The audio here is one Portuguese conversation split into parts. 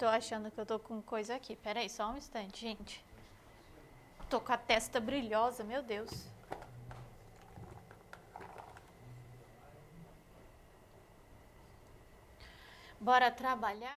Tô achando que eu tô com coisa aqui. Pera aí, só um instante, gente. Tô com a testa brilhosa, meu Deus. Bora trabalhar?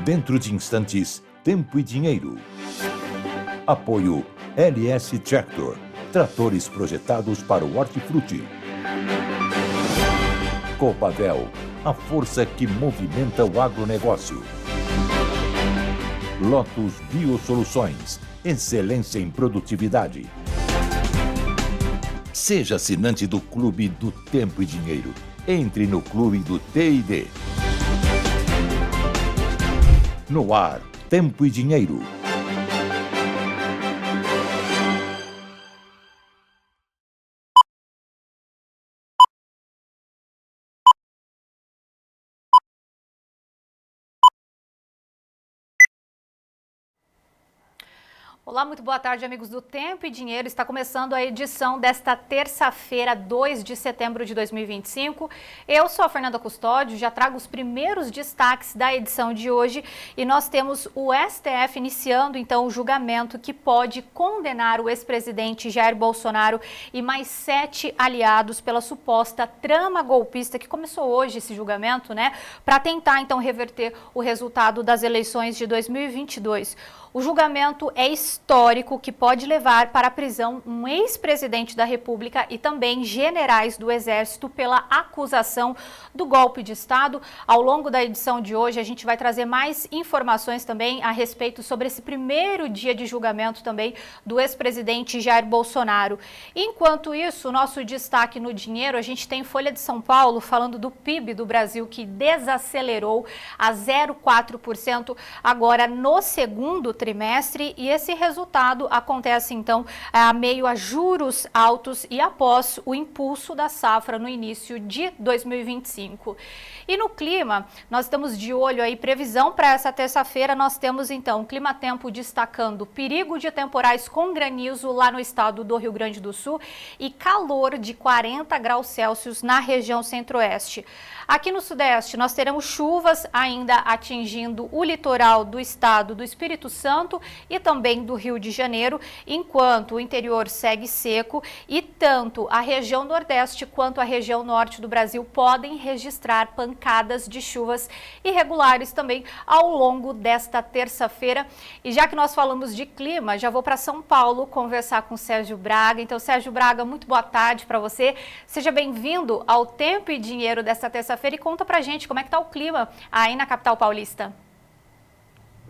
Dentro de instantes, Tempo e Dinheiro. Apoio LS Tractor. Tratores projetados para o hortifruti. Copavel, a força que movimenta o agronegócio. Lotus Biosoluções, excelência em produtividade. Seja assinante do Clube do Tempo e Dinheiro. Entre no Clube do T&D. No ar, Tempo e Dinheiro. Olá, muito boa tarde, amigos do Tempo e Dinheiro. Está começando a edição desta terça-feira, 2 de setembro de 2025. Eu sou a Fernanda Custódio, já trago os primeiros destaques da edição de hoje e nós temos o STF iniciando então o julgamento que pode condenar o ex-presidente Jair Bolsonaro e mais 7 aliados pela suposta trama golpista que começou hoje esse julgamento, né, para tentar então reverter o resultado das eleições de 2022. O julgamento é histórico que pode levar para a prisão um ex-presidente da República e também generais do Exército pela acusação do golpe de Estado. Ao longo da edição de hoje, a gente vai trazer mais informações também a respeito sobre esse primeiro dia de julgamento também do ex-presidente Jair Bolsonaro. Enquanto isso, nosso destaque no dinheiro, a gente tem Folha de São Paulo falando do PIB do Brasil que desacelerou a 0,4% agora no segundo trimestre, e esse resultado acontece então a meio a juros altos e após o impulso da safra no início de 2025. E no clima, nós estamos de olho aí, previsão para essa terça-feira, nós temos então clima-tempo destacando perigo de temporais com granizo lá no estado do Rio Grande do Sul e calor de 40 graus Celsius na região centro-oeste. Aqui no sudeste, nós teremos chuvas ainda atingindo o litoral do estado do Espírito Santo e também do Rio de Janeiro, enquanto o interior segue seco e tanto a região nordeste quanto a região norte do Brasil podem registrar pancadas de chuvas irregulares também ao longo desta terça-feira. E já que nós falamos de clima, já vou para São Paulo conversar com o Sérgio Braga. Então, Sérgio Braga, muito boa tarde para você. Seja bem-vindo ao Tempo e Dinheiro desta terça-feira e conta pra gente como é que tá o clima aí na capital paulista.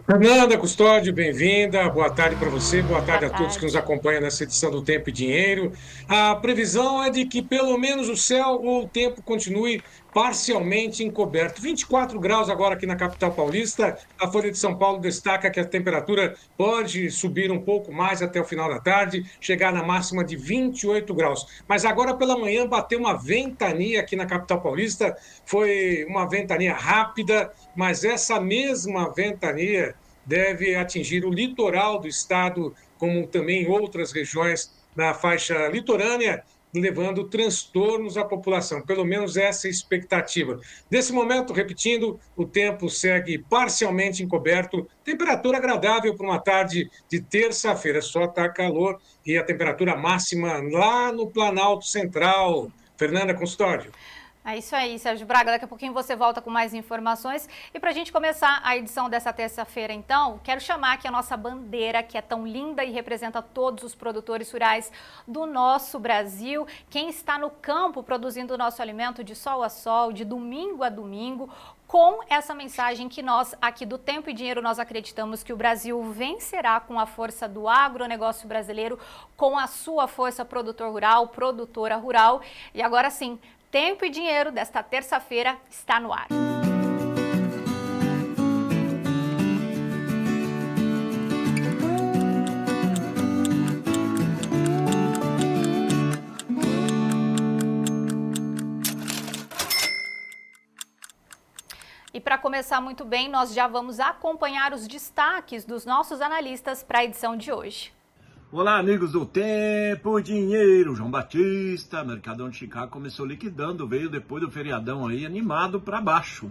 Fernanda Custódio, bem-vinda. Boa tarde para você, boa tarde Boa a todos que nos tarde. acompanham nessa edição do Tempo e Dinheiro. A previsão é de que pelo menos o céu ou o tempo continue parcialmente encoberto. 24 graus agora aqui na capital paulista. A Folha de São Paulo destaca que a temperatura pode subir um pouco mais até o final da tarde, chegar na máxima de 28 graus. Mas agora pela manhã bateu uma ventania aqui na capital paulista. Foi uma ventania rápida, mas essa mesma ventania deve atingir o litoral do estado, como também outras regiões na faixa litorânea, levando transtornos à população. Pelo menos essa é a expectativa. Nesse momento, repetindo, o tempo segue parcialmente encoberto, temperatura agradável para uma tarde de terça-feira. Só está calor e a temperatura máxima lá no Planalto Central. Fernanda Custódio. É isso aí, Sérgio Braga. Daqui a pouquinho você volta com mais informações. E para a gente começar a edição dessa terça-feira, então, quero chamar aqui a nossa bandeira, que é tão linda e representa todos os produtores rurais do nosso Brasil. Quem está no campo produzindo o nosso alimento de sol a sol, de domingo a domingo, com essa mensagem que nós aqui do Tempo e Dinheiro nós acreditamos que o Brasil vencerá com a força do agronegócio brasileiro, com a sua força produtor rural, produtora rural. E agora sim, Tempo e Dinheiro desta terça-feira está no ar. E para começar muito bem, nós já vamos acompanhar os destaques dos nossos analistas para a edição de hoje. Olá, amigos do Tempo e Dinheiro. João Batista, Mercadão de Chicago começou liquidando, veio depois do feriadão aí animado para baixo.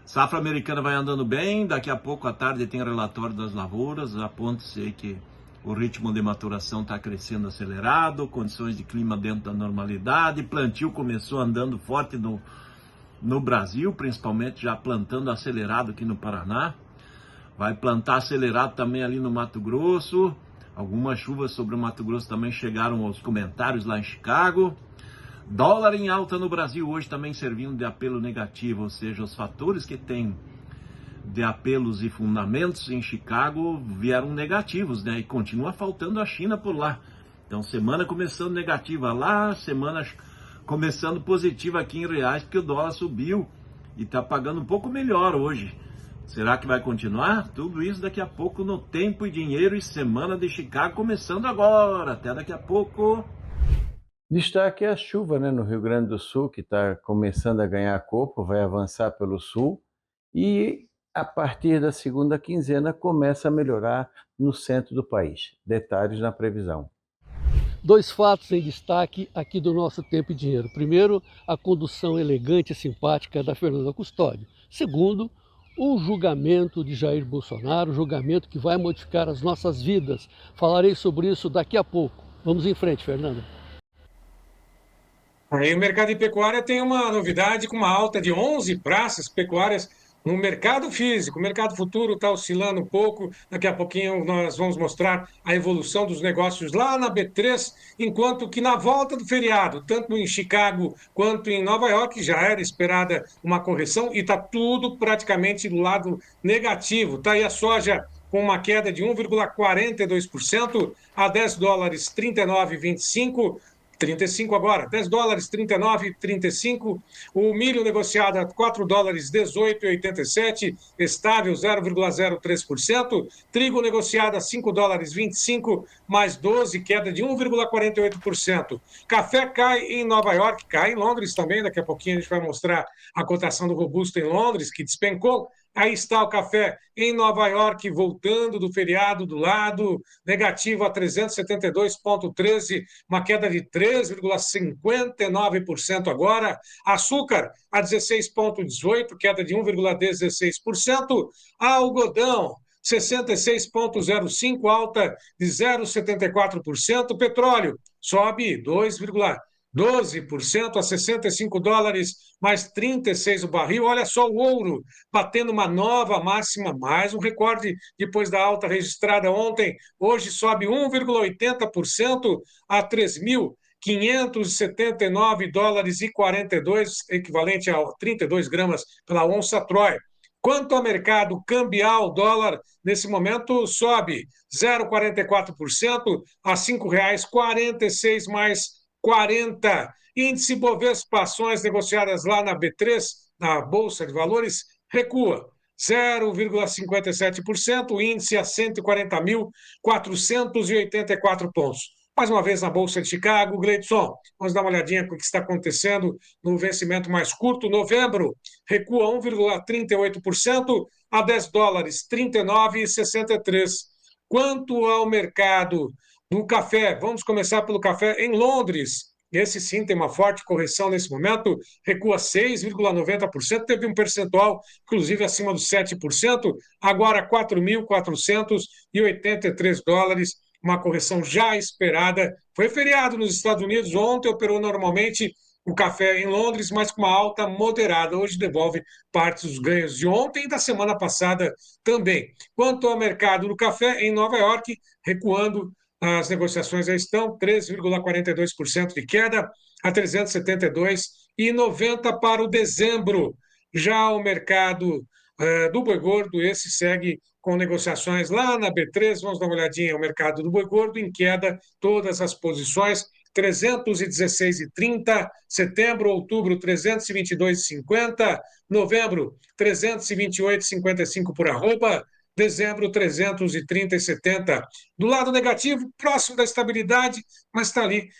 Safra americana vai andando bem, daqui a pouco à tarde tem relatório das lavouras, aponta-se que o ritmo de maturação está crescendo acelerado, condições de clima dentro da normalidade, plantio começou andando forte no Brasil, principalmente já plantando acelerado aqui no Paraná, vai plantar acelerado também ali no Mato Grosso. Algumas chuvas sobre o Mato Grosso também chegaram aos comentários lá em Chicago. Dólar em alta no Brasil hoje também servindo de apelo negativo, ou seja, os fatores que tem de apelos e fundamentos em Chicago vieram negativos, né? E continua faltando a China por lá. Então, semana começando negativa lá, semana começando positiva aqui em reais, porque o dólar subiu e está pagando um pouco melhor hoje. Será que vai continuar? Tudo isso daqui a pouco no Tempo e Dinheiro e Semana de Chicago, começando agora. Até daqui a pouco. Destaque é a chuva, né, no Rio Grande do Sul, que está começando a ganhar corpo, vai avançar pelo sul. E A partir da segunda quinzena começa a melhorar no centro do país. Detalhes na previsão. Dois fatos em destaque aqui do nosso Tempo e Dinheiro. Primeiro, a condução elegante e simpática da Fernanda Custódio. Segundo, o julgamento de Jair Bolsonaro, julgamento que vai modificar as nossas vidas. Falarei sobre isso daqui a pouco. Vamos em frente, Fernanda. Aí o mercado de pecuária tem uma novidade com uma alta de 11 praças pecuárias no mercado físico. O mercado futuro está oscilando um pouco. Daqui a pouquinho nós vamos mostrar a evolução dos negócios lá na B3, enquanto que na volta do feriado, tanto em Chicago quanto em Nova York, já era esperada uma correção e está tudo praticamente do lado negativo. Está aí a soja com uma queda de 1,42% a $10, 39,25. 35 agora, 10 dólares, 39,35. O milho negociado a 4 dólares, 18,87, estável 0,03%. Trigo negociado a 5 dólares, 25, mais 12, queda de 1,48%. Café cai em Nova York, cai em Londres também. Daqui a pouquinho a gente vai mostrar a cotação do Robusto em Londres, que despencou. Aí está o café em Nova York, voltando do feriado do lado, negativo a 372,13, uma queda de 3,59% agora. Açúcar a 16,18, queda de 1,16%. Algodão, 66,05, alta de 0,74%. Petróleo sobe 2,12% a 65 dólares, mais 36 o barril. Olha só o ouro batendo uma nova máxima, mais um recorde depois da alta registrada ontem. Hoje sobe 1,80% a 3.579 dólares e 42, equivalente a 32 gramas pela onça Troy. Quanto ao mercado cambial, o dólar nesse momento sobe 0,44% a R$ 5,46 mais 40. Índice Bovespa, ações negociadas lá na B3, na Bolsa de Valores, recua 0,57%, o índice a 140.484 pontos. Mais uma vez na Bolsa de Chicago, Gleidson, vamos dar uma olhadinha com o que está acontecendo no vencimento mais curto. Novembro recua 1,38% a 10 dólares, 39,63. Quanto ao mercado do café, vamos começar pelo café em Londres. Esse sim tem uma forte correção nesse momento, recua 6,90%, teve um percentual, inclusive, acima dos 7%, agora 4.483 dólares, uma correção já esperada. Foi feriado nos Estados Unidos, ontem operou normalmente o café em Londres, mas com uma alta moderada. Hoje devolve parte dos ganhos de ontem e da semana passada também. Quanto ao mercado do café em Nova York, recuando, as negociações já estão 3,42% de queda a 372,90 para o dezembro. Já o mercado do boi gordo, esse segue com negociações lá na B3. Vamos dar uma olhadinha. O mercado do boi gordo em queda, todas as posições, 316,30, setembro, outubro, 322,50, novembro, 328,55 por arroba, dezembro, 330,70. Do lado negativo, próximo da estabilidade, mas está ali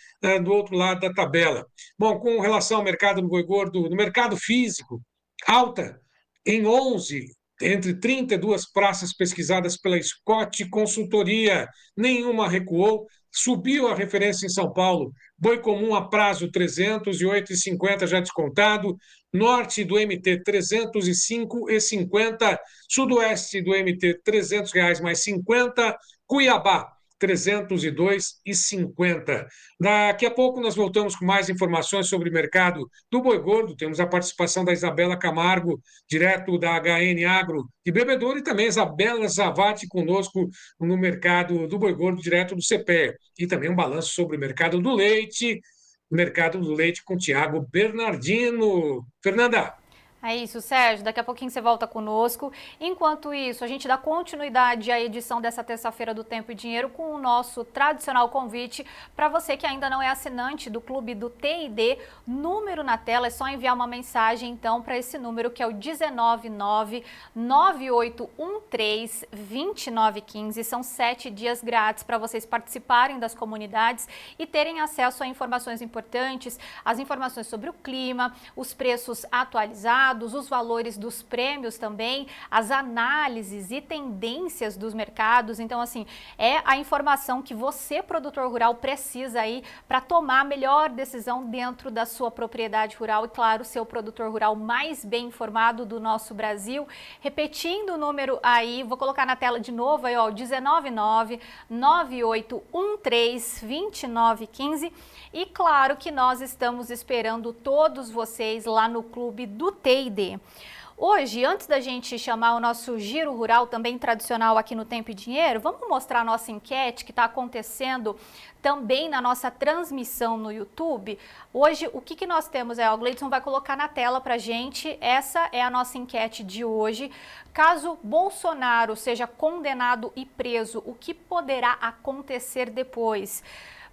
do outro lado da tabela. Bom, com relação ao mercado do boi gordo, no mercado físico, alta em 11 entre 32 praças pesquisadas pela Scott Consultoria, nenhuma recuou. Subiu a referência em São Paulo, boi comum a prazo 308,50 já descontado, norte do MT 305,50, sudoeste do MT R$ 300 mais 50, Cuiabá 302,50. Daqui a pouco nós voltamos com mais informações sobre o mercado do boi gordo. Temos a participação da Isabela Camargo, direto da HN Agro de Bebedouro, e também Isabela Zavati conosco no mercado do boi gordo, direto do CPEA. E também um balanço sobre o mercado do leite com o Tiago Bernardino. Fernanda. É isso, Sérgio. Daqui a pouquinho você volta conosco. Enquanto isso, a gente dá continuidade à edição dessa terça-feira do Tempo e Dinheiro com o nosso tradicional convite para você que ainda não é assinante do Clube do TID. Número na tela, é só enviar uma mensagem, então, para esse número que é o 19998132915. São 7 dias grátis para vocês participarem das comunidades e terem acesso a informações importantes, as informações sobre o clima, os preços atualizados, mercados, os valores dos prêmios também, as análises e tendências dos mercados. Então, assim, é a informação que você, produtor rural, precisa aí para tomar a melhor decisão dentro da sua propriedade rural e, claro, ser o produtor rural mais bem informado do nosso Brasil. Repetindo o número aí, vou colocar na tela de novo aí, ó, 19998132915. E claro que nós estamos esperando todos vocês lá no Clube do TID. Hoje, antes da gente chamar o nosso giro rural também tradicional aqui no Tempo e Dinheiro, vamos mostrar a nossa enquete que está acontecendo também na nossa transmissão no YouTube. Hoje, o que nós temos? O Gleidson vai colocar na tela para a gente. Essa é a nossa enquete de hoje. Caso Bolsonaro seja condenado e preso, o que poderá acontecer depois?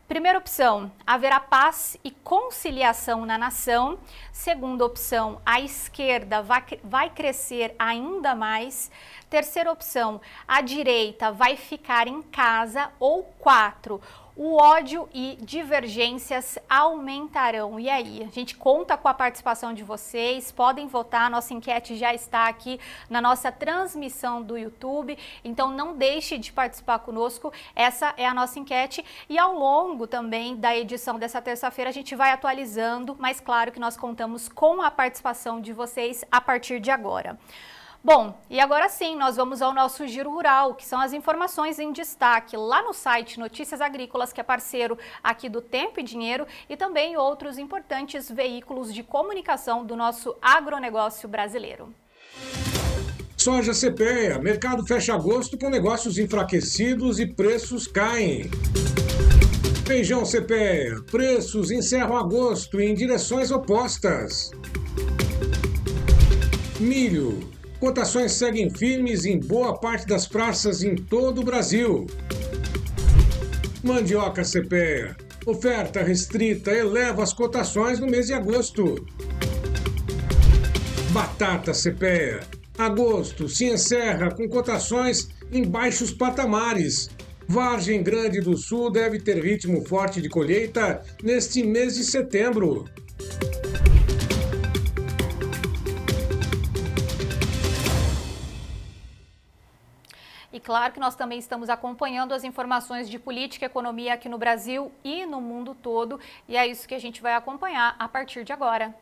Primeira opção, haverá paz e conciliação na nação. Segunda opção, a esquerda vai crescer ainda mais. Terceira opção, a direita vai ficar em casa. Ou 4, o ódio e divergências aumentarão. E aí, a gente conta com a participação de vocês, podem votar, nossa enquete já está aqui na nossa transmissão do YouTube, então não deixe de participar conosco, essa é a nossa enquete e ao longo também da edição dessa terça-feira a gente vai atualizando, mas claro que nós contamos com a participação de vocês a partir de agora. Bom, e agora sim, nós vamos ao nosso Giro Rural, que são as informações em destaque lá no site Notícias Agrícolas, que é parceiro aqui do Tempo e Dinheiro, e também outros importantes veículos de comunicação do nosso agronegócio brasileiro. Soja CPEA, mercado fecha agosto com negócios enfraquecidos e preços caem. Feijão CPEA, preços encerram agosto em direções opostas. Milho. Cotações seguem firmes em boa parte das praças em todo o Brasil. Mandioca CPEA. Oferta restrita eleva as cotações no mês de agosto. Batata CPEA. Agosto se encerra com cotações em baixos patamares. Vargem Grande do Sul deve ter ritmo forte de colheita neste mês de setembro. E claro que nós também estamos acompanhando as informações de política e economia aqui no Brasil e no mundo todo. E é isso que a gente vai acompanhar a partir de agora.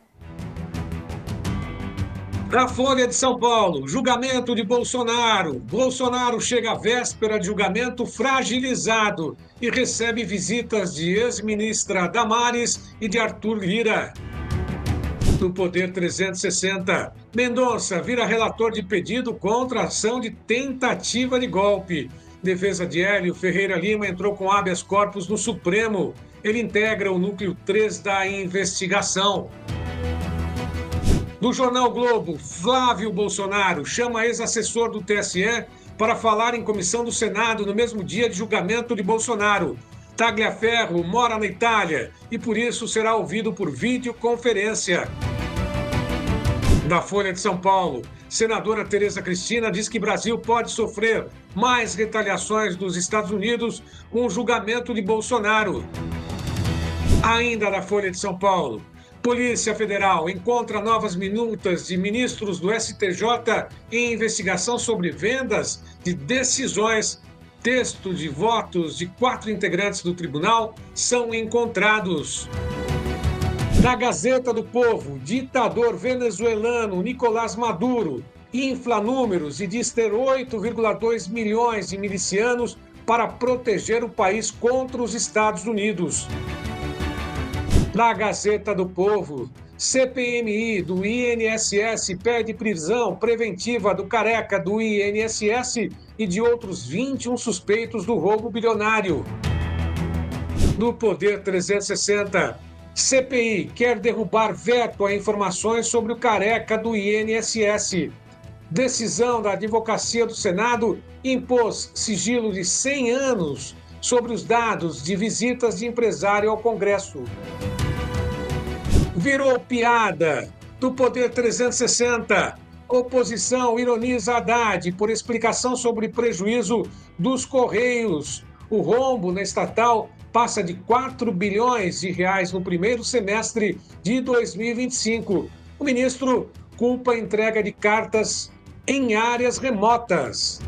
Da Folha de São Paulo, julgamento de Bolsonaro. Bolsonaro chega à véspera de julgamento fragilizado e recebe visitas de ex-ministra Damares e de Arthur Lira. Do Poder 360, Mendonça vira relator de pedido contra a ação de tentativa de golpe. Defesa de Hélio Ferreira Lima entrou com habeas corpus no Supremo. Ele integra o núcleo 3 da investigação. No Jornal Globo, Flávio Bolsonaro chama ex-assessor do TSE para falar em comissão do Senado no mesmo dia de julgamento de Bolsonaro. Tagliaferro mora na Itália e por isso será ouvido por videoconferência. Da Folha de São Paulo, senadora Tereza Cristina diz que Brasil pode sofrer mais retaliações dos Estados Unidos com o julgamento de Bolsonaro. Ainda da Folha de São Paulo, Polícia Federal encontra novas minutas de ministros do STJ em investigação sobre vendas de decisões. Texto de votos de 4 integrantes do tribunal são encontrados. Na Gazeta do Povo, ditador venezuelano Nicolás Maduro infla números e diz ter 8,2 milhões de milicianos para proteger o país contra os Estados Unidos. Na Gazeta do Povo, CPMI do INSS pede prisão preventiva do careca do INSS e de outros 21 suspeitos do roubo bilionário. No Poder 360, CPI quer derrubar veto a informações sobre o careca do INSS. Decisão da Advocacia do Senado impôs sigilo de 100 anos sobre os dados de visitas de empresário ao Congresso. Virou piada. Do Poder 360, oposição ironiza Haddad por explicação sobre prejuízo dos Correios. O rombo na estatal passa de 4 bilhões de reais no primeiro semestre de 2025. O ministro culpa a entrega de cartas em áreas remotas.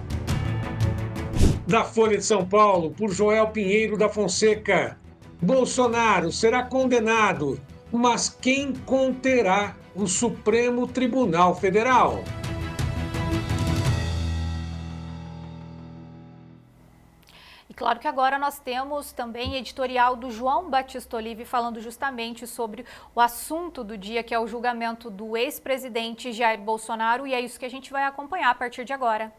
Da Folha de São Paulo, por Joel Pinheiro da Fonseca. Bolsonaro será condenado, mas quem conterá o Supremo Tribunal Federal? E claro que agora nós temos também editorial do João Batista Olive falando justamente sobre o assunto do dia, que é o julgamento do ex-presidente Jair Bolsonaro, e é isso que a gente vai acompanhar a partir de agora.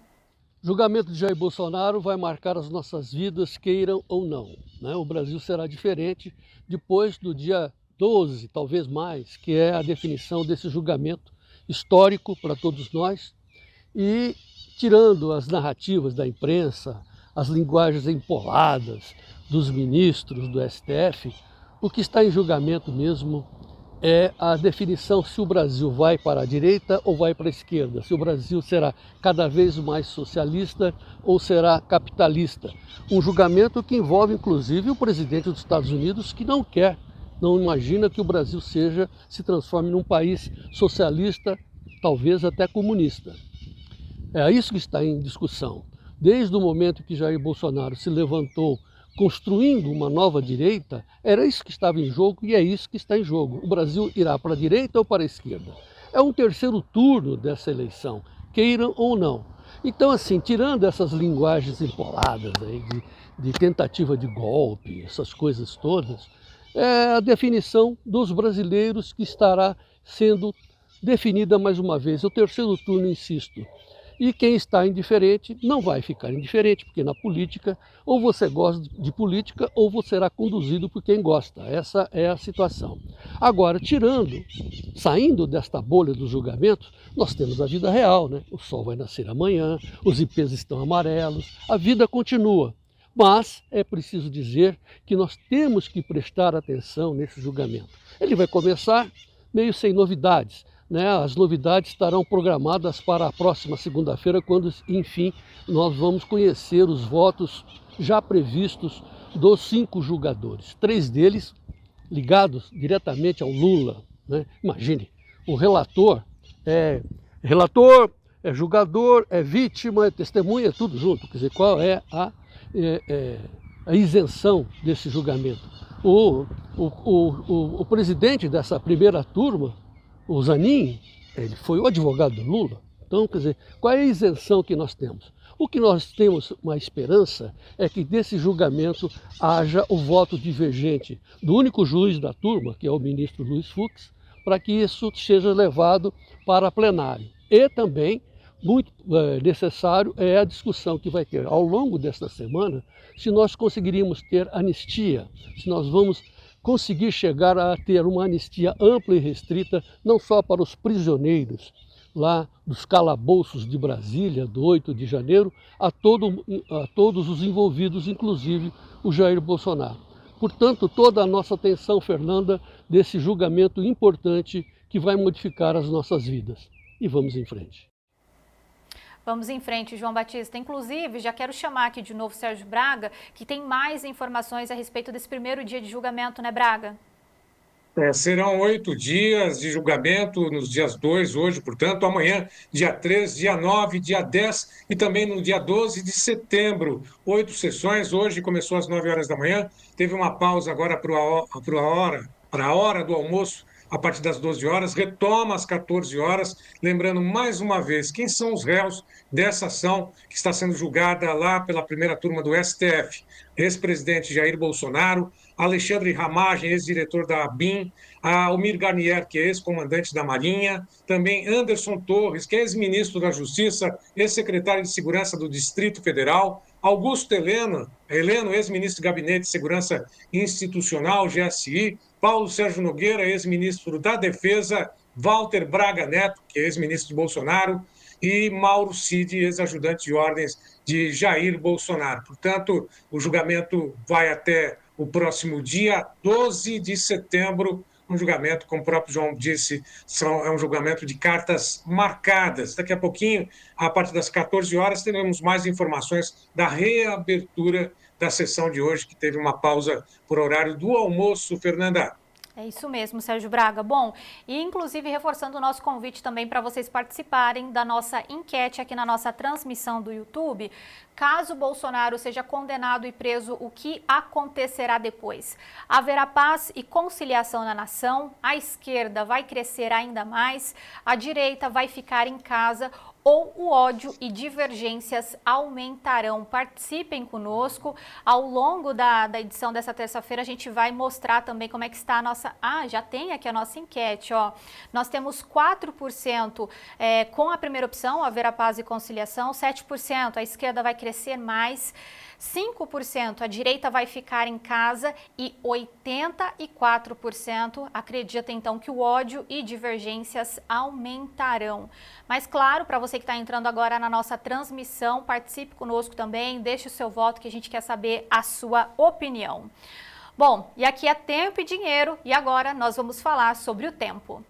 O julgamento de Jair Bolsonaro vai marcar as nossas vidas, queiram ou não, né? O Brasil será diferente depois do dia 12, talvez mais, que é a definição desse julgamento histórico para todos nós. E tirando as narrativas da imprensa, as linguagens empoladas dos ministros do STF, o que está em julgamento mesmo é a definição se o Brasil vai para a direita ou vai para a esquerda, se o Brasil será cada vez mais socialista ou será capitalista. Um julgamento que envolve inclusive o presidente dos Estados Unidos, que não imagina que o Brasil se transforme num país socialista, talvez até comunista. É isso que está em discussão. Desde o momento que Jair Bolsonaro se levantou construindo uma nova direita, era isso que estava em jogo e é isso que está em jogo. O Brasil irá para a direita ou para a esquerda? É um terceiro turno dessa eleição, queiram ou não. Então, assim, tirando essas linguagens empoladas aí de tentativa de golpe, essas coisas todas, é a definição dos brasileiros que estará sendo definida mais uma vez. É o terceiro turno, insisto. E quem está indiferente não vai ficar indiferente, porque na política ou você gosta de política ou você será conduzido por quem gosta. Essa é a situação. Agora, saindo desta bolha do julgamento, nós temos a vida real, né? O sol vai nascer amanhã, os ipês estão amarelos, a vida continua. Mas é preciso dizer que nós temos que prestar atenção nesse julgamento. Ele vai começar meio sem novidades, né? As novidades estarão programadas para a próxima segunda-feira, quando, enfim, nós vamos conhecer os votos já previstos dos 5 julgadores. 3 deles ligados diretamente ao Lula, né? Imagine, o relator é julgador, é vítima, é testemunha, é tudo junto. Quer dizer, qual é a isenção desse julgamento? O presidente dessa primeira turma, o Zanin, ele foi o advogado do Lula. Então, quer dizer, qual é a isenção que nós temos? O que nós temos uma esperança é que desse julgamento haja o voto divergente do único juiz da turma, que é o ministro Luiz Fux, para que isso seja levado para plenário. E também, muito necessário, é a discussão que vai ter ao longo desta semana, se nós conseguiríamos ter anistia, se nós vamos conseguir chegar a ter uma anistia ampla e restrita, não só para os prisioneiros lá dos calabouços de Brasília, do 8 de janeiro, a todos os envolvidos, inclusive o Jair Bolsonaro. Portanto, toda a nossa atenção, Fernanda, desse julgamento importante que vai modificar as nossas vidas. E vamos em frente. Vamos em frente, João Batista. Inclusive, já quero chamar aqui de novo o Sérgio Braga, que tem mais informações a respeito desse primeiro dia de julgamento, né, Braga? Serão 8 dias de julgamento, nos dias 2 hoje, portanto, amanhã, dia 3, dia 9, dia 10 e também no dia 12 de setembro. 8 sessões, hoje começou às 9 horas da manhã, teve uma pausa agora para a hora do almoço, a partir das 12 horas, retoma às 14 horas, lembrando mais uma vez quem são os réus dessa ação que está sendo julgada lá pela primeira turma do STF. Ex-presidente Jair Bolsonaro, Alexandre Ramagem, ex-diretor da ABIN, Almir Garnier, que é ex-comandante da Marinha, também Anderson Torres, que é ex-ministro da Justiça, ex-secretário de Segurança do Distrito Federal, Augusto Heleno, ex-ministro do Gabinete de Segurança Institucional, GSI, Paulo Sérgio Nogueira, ex-ministro da Defesa, Walter Braga Neto, que é ex-ministro de Bolsonaro, e Mauro Cid, ex-ajudante de ordens de Jair Bolsonaro. Portanto, o julgamento vai até o próximo dia 12 de setembro, um julgamento, como o próprio João disse, é um julgamento de cartas marcadas. Daqui a pouquinho, a partir das 14 horas, teremos mais informações da reabertura da sessão de hoje, que teve uma pausa por horário do almoço, Fernanda. É isso mesmo, Sérgio Braga. Bom, e inclusive reforçando o nosso convite também para vocês participarem da nossa enquete aqui na nossa transmissão do YouTube. Caso Bolsonaro seja condenado e preso, o que acontecerá depois? Haverá paz e conciliação na nação? A esquerda vai crescer ainda mais? A direita vai ficar em casa? Ou o ódio e divergências aumentarão? Participem conosco. Ao longo da edição dessa terça-feira, a gente vai mostrar também como é que está a nossa... já tem aqui a nossa enquete, ó. Nós temos 4% com a primeira opção, haverá paz e conciliação, 7% a esquerda vai crescer mais, 5% a direita vai ficar em casa e 84% acredita então que o ódio e divergências aumentarão. Mas claro, para você que está entrando agora na nossa transmissão, participe conosco também, deixe o seu voto que a gente quer saber a sua opinião. Bom, e aqui é Tempo e Dinheiro e agora nós vamos falar sobre o tempo.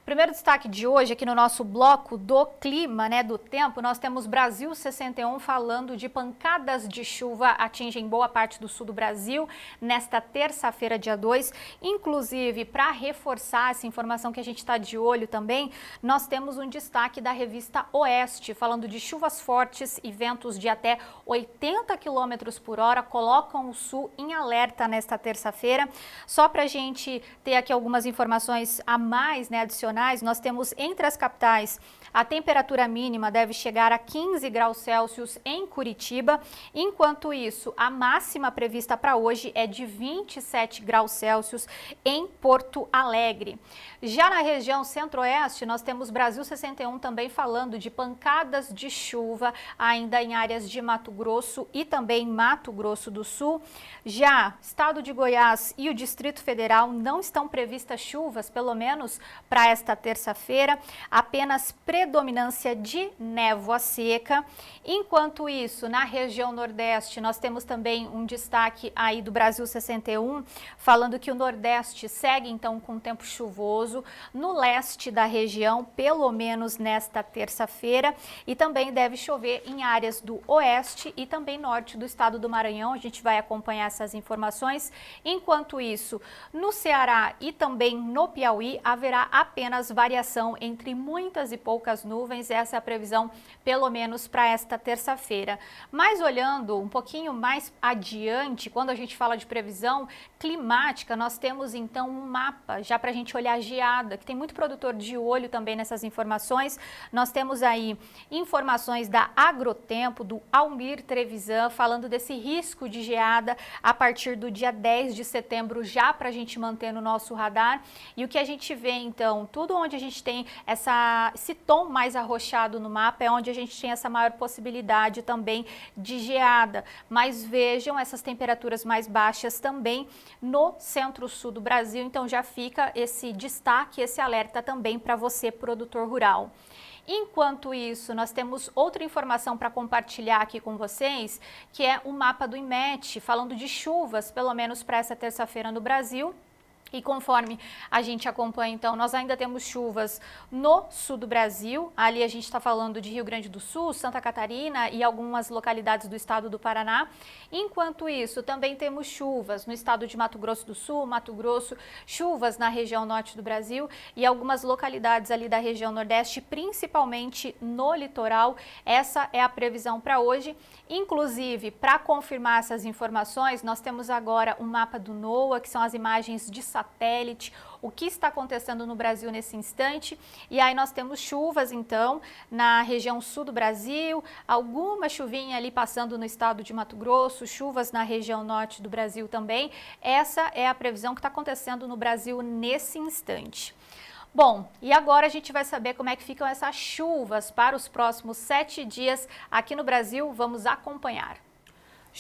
Primeiro destaque de hoje, aqui no nosso bloco do clima, do tempo, nós temos Brasil 61 falando de pancadas de chuva atingem boa parte do sul do Brasil nesta terça-feira, dia 2. Inclusive, para reforçar essa informação que a gente está de olho também, nós temos um destaque da revista Oeste, falando de chuvas fortes e ventos de até 80 km por hora, colocam o sul em alerta nesta terça-feira. Só para a gente ter aqui algumas informações a mais, adicionais, nós temos entre as capitais a temperatura mínima deve chegar a 15 graus Celsius em Curitiba, enquanto isso a máxima prevista para hoje é de 27 graus Celsius em Porto Alegre. Já na região centro-oeste nós temos Brasil 61 também falando de pancadas de chuva ainda em áreas de Mato Grosso e também Mato Grosso do Sul. Já estado de Goiás e o Distrito Federal não estão previstas chuvas, pelo menos para esta terça-feira, apenas predominância de névoa seca. Enquanto isso, na região Nordeste, nós temos também um destaque aí do Brasil 61, falando que o Nordeste segue então com tempo chuvoso, no leste da região, pelo menos nesta terça-feira, e também deve chover em áreas do Oeste e também Norte do estado do Maranhão. A gente vai acompanhar essas informações. Enquanto isso, no Ceará e também no Piauí, haverá apenas variação entre muitas e poucas nuvens. Essa é a previsão, pelo menos para esta terça-feira. Mas olhando um pouquinho mais adiante, quando a gente fala de previsão climática, nós temos então um mapa já para a gente olhar a geada, que tem muito produtor de olho também nessas informações. Nós temos aí informações da Agrotempo, do Almir Trevisan, falando desse risco de geada a partir do dia 10 de setembro, já para a gente manter no nosso radar. E o que a gente vê então, tudo onde a gente tem esse tom mais arroxado no mapa é onde a gente tem essa maior possibilidade também de geada. Mas vejam essas temperaturas mais baixas também no centro-sul do Brasil, então já fica esse destaque, esse alerta também para você, produtor rural. Enquanto isso, nós temos outra informação para compartilhar aqui com vocês, que é o mapa do IMET, falando de chuvas, pelo menos para essa terça-feira no Brasil. E conforme a gente acompanha, então, nós ainda temos chuvas no sul do Brasil. Ali a gente está falando de Rio Grande do Sul, Santa Catarina e algumas localidades do estado do Paraná. Enquanto isso, também temos chuvas no estado de Mato Grosso do Sul, Mato Grosso, chuvas na região norte do Brasil e algumas localidades ali da região nordeste, principalmente no litoral. Essa é a previsão para hoje. Inclusive, para confirmar essas informações, nós temos agora um mapa do NOAA, que são as imagens de satélite, o que está acontecendo no Brasil nesse instante. E aí nós temos chuvas então na região sul do Brasil, alguma chuvinha ali passando no estado de Mato Grosso, chuvas na região norte do Brasil também. Essa é a previsão que está acontecendo no Brasil nesse instante. Bom, e agora a gente vai saber como é que ficam essas chuvas para os próximos 7 dias aqui no Brasil. Vamos acompanhar.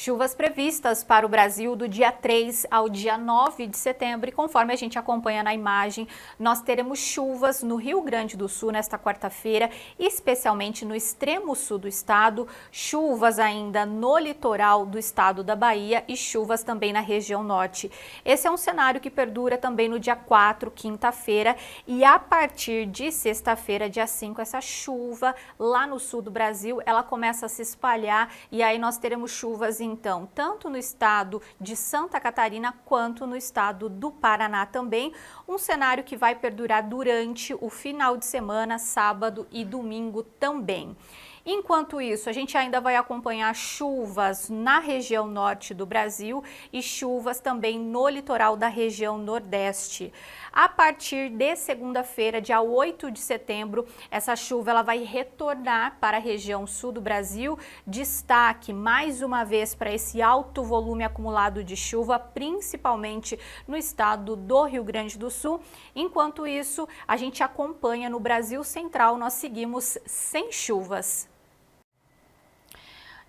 Chuvas previstas para o Brasil do dia 3 ao dia 9 de setembro. E conforme a gente acompanha na imagem, nós teremos chuvas no Rio Grande do Sul nesta quarta-feira, especialmente no extremo sul do estado, chuvas ainda no litoral do estado da Bahia e chuvas também na região norte. Esse é um cenário que perdura também no dia 4, quinta-feira, e a partir de sexta-feira, dia 5, essa chuva lá no sul do Brasil, ela começa a se espalhar e aí nós teremos chuvas então, tanto no estado de Santa Catarina quanto no estado do Paraná também, um cenário que vai perdurar durante o final de semana, sábado e domingo também. Enquanto isso, a gente ainda vai acompanhar chuvas na região norte do Brasil e chuvas também no litoral da região nordeste. A partir de segunda-feira, dia 8 de setembro, essa chuva ela vai retornar para a região sul do Brasil. Destaque mais uma vez para esse alto volume acumulado de chuva, principalmente no estado do Rio Grande do Sul. Enquanto isso, a gente acompanha no Brasil Central, nós seguimos sem chuvas.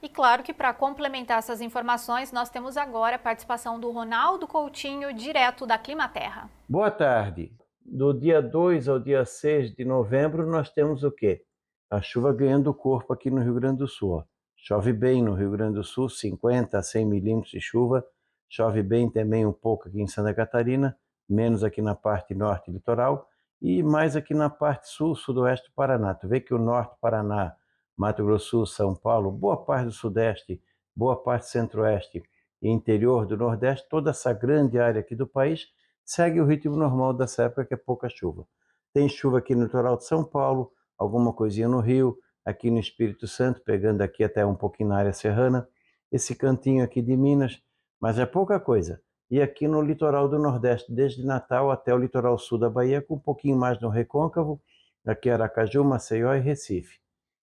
E claro que para complementar essas informações, nós temos agora a participação do Ronaldo Coutinho, direto da Climaterra. Boa tarde. Do dia 2 ao dia 6 de novembro, nós temos o quê? A chuva ganhando corpo aqui no Rio Grande do Sul. Chove bem no Rio Grande do Sul, 50 a 100 milímetros de chuva. Chove bem também um pouco aqui em Santa Catarina, menos aqui na parte norte litoral e mais aqui na parte sul, sudoeste do Paraná. Tu vê que o norte do Paraná, Mato Grosso, São Paulo, boa parte do Sudeste, boa parte do Centro-Oeste e interior do Nordeste, toda essa grande área aqui do país segue o ritmo normal dessa época, que é pouca chuva. Tem chuva aqui no litoral de São Paulo, alguma coisinha no Rio, aqui no Espírito Santo, pegando aqui até um pouquinho na área serrana, esse cantinho aqui de Minas, mas é pouca coisa. E aqui no litoral do Nordeste, desde Natal até o litoral sul da Bahia, com um pouquinho mais no Recôncavo, aqui Aracaju, Maceió e Recife.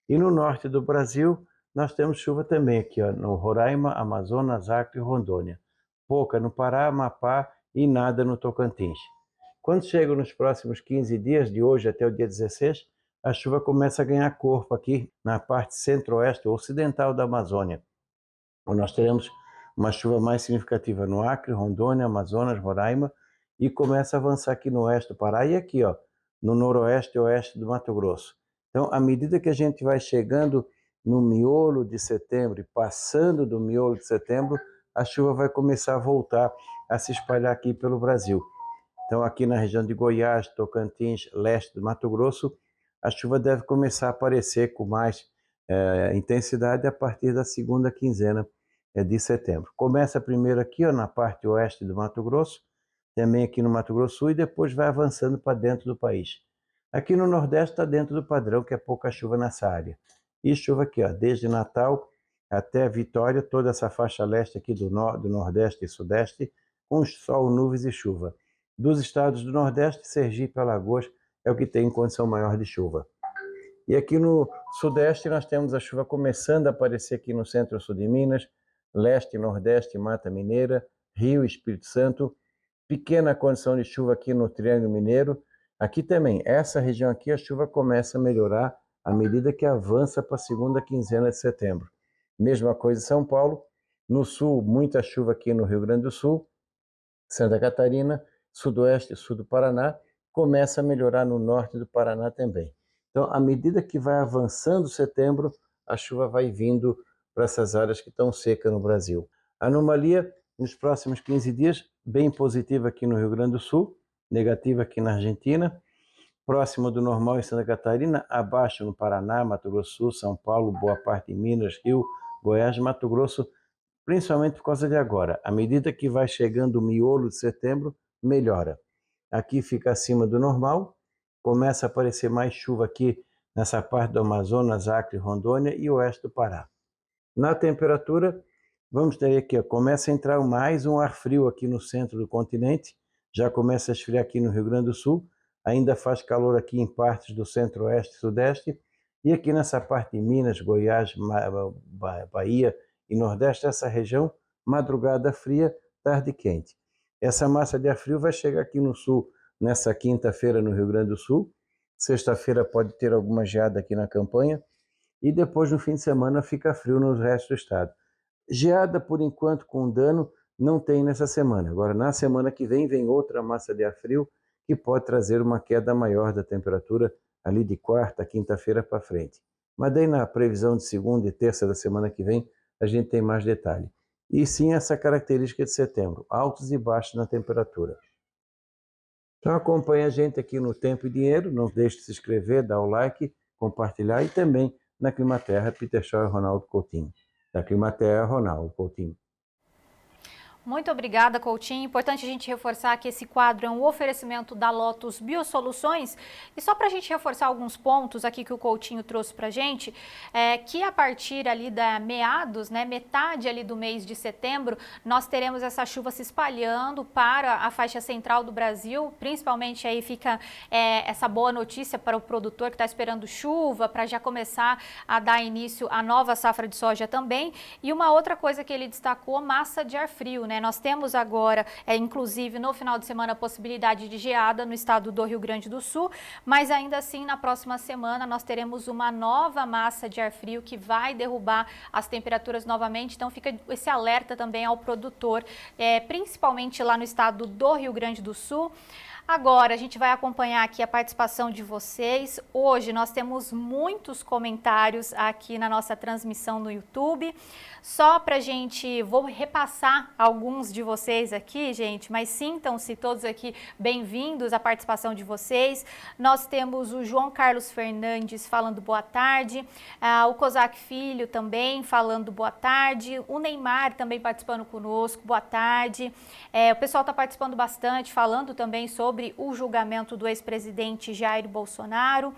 E no norte do Brasil, nós temos chuva também aqui, ó, no Roraima, Amazonas, Acre e Rondônia. Pouca no Pará, Amapá e nada no Tocantins. Quando chega nos próximos 15 dias, de hoje até o dia 16, a chuva começa a ganhar corpo aqui na parte centro-oeste, ocidental da Amazônia. Nós teremos uma chuva mais significativa no Acre, Rondônia, Amazonas, Roraima, e começa a avançar aqui no oeste do Pará e aqui, ó, no noroeste e oeste do Mato Grosso. Então, à medida que a gente vai chegando no miolo de setembro e passando do miolo de setembro, a chuva vai começar a voltar a se espalhar aqui pelo Brasil. Então, aqui na região de Goiás, Tocantins, leste do Mato Grosso, a chuva deve começar a aparecer com mais intensidade a partir da segunda quinzena de setembro. Começa primeiro aqui, ó, na parte oeste do Mato Grosso, também aqui no Mato Grosso Sul, e depois vai avançando para dentro do país. Aqui no Nordeste está dentro do padrão, que é pouca chuva nessa área. E chuva aqui, ó, desde Natal até Vitória, toda essa faixa leste aqui do Nordeste e Sudeste, com sol, nuvens e chuva. Dos estados do Nordeste, Sergipe, Alagoas, é o que tem condição maior de chuva. E aqui no Sudeste nós temos a chuva começando a aparecer aqui no centro-sul de Minas, leste, nordeste, Mata Mineira, Rio, Espírito Santo, pequena condição de chuva aqui no Triângulo Mineiro. Aqui também, essa região aqui, a chuva começa a melhorar à medida que avança para a segunda quinzena de setembro. Mesma coisa em São Paulo, no sul, muita chuva aqui no Rio Grande do Sul, Santa Catarina, sudoeste e sul do Paraná, começa a melhorar no norte do Paraná também. Então, à medida que vai avançando setembro, a chuva vai vindo para essas áreas que estão secas no Brasil. Anomalia, nos próximos 15 dias, bem positiva aqui no Rio Grande do Sul, negativa aqui na Argentina, próximo do normal em Santa Catarina, abaixo no Paraná, Mato Grosso do Sul, São Paulo, boa parte de Minas, Rio, Goiás, Mato Grosso, principalmente por causa de agora. À medida que vai chegando o miolo de setembro, melhora. Aqui fica acima do normal, começa a aparecer mais chuva aqui nessa parte do Amazonas, Acre, Rondônia e oeste do Pará. Na temperatura, vamos ter aqui, ó, começa a entrar mais um ar frio aqui no centro do continente, já começa a esfriar aqui no Rio Grande do Sul, ainda faz calor aqui em partes do centro-oeste e sudeste, e aqui nessa parte de Minas, Goiás, Bahia e Nordeste, essa região, madrugada fria, tarde quente. Essa massa de ar frio vai chegar aqui no sul, nessa quinta-feira no Rio Grande do Sul, sexta-feira pode ter alguma geada aqui na campanha, e depois no fim de semana fica frio no resto do estado. Geada, por enquanto, com dano, não tem nessa semana. Agora, na semana que vem outra massa de ar frio que pode trazer uma queda maior da temperatura ali de quarta, quinta-feira para frente. Mas daí na previsão de segunda e terça da semana que vem, a gente tem mais detalhe. E sim essa característica de setembro, altos e baixos na temperatura. Então acompanhe a gente aqui no Tempo e Dinheiro, não deixe de se inscrever, dar o like, compartilhar e também na Climaterra, Peter Shaw e Ronaldo Coutinho. Da Climaterra, Ronaldo Coutinho. Muito obrigada, Coutinho. Importante a gente reforçar que esse quadro é um oferecimento da Lotus Biosoluções. E só para a gente reforçar alguns pontos aqui que o Coutinho trouxe para a gente, que a partir ali da meados, metade ali do mês de setembro, nós teremos essa chuva se espalhando para a faixa central do Brasil. Principalmente aí fica essa boa notícia para o produtor que está esperando chuva, para já começar a dar início à nova safra de soja também. E uma outra coisa que ele destacou, massa de ar frio, Nós temos agora, inclusive no final de semana, a possibilidade de geada no estado do Rio Grande do Sul, mas ainda assim na próxima semana nós teremos uma nova massa de ar frio que vai derrubar as temperaturas novamente, então fica esse alerta também ao produtor, principalmente lá no estado do Rio Grande do Sul. Agora, a gente vai acompanhar aqui a participação de vocês. Hoje nós temos muitos comentários aqui na nossa transmissão no YouTube. Só pra gente, vou repassar alguns de vocês aqui, gente, mas sintam-se todos aqui bem-vindos à participação de vocês. Nós temos o João Carlos Fernandes falando boa tarde, o Kozak Filho também falando boa tarde, o Neymar também participando conosco, boa tarde. O pessoal está participando bastante, falando também sobre o julgamento do ex-presidente Jair Bolsonaro.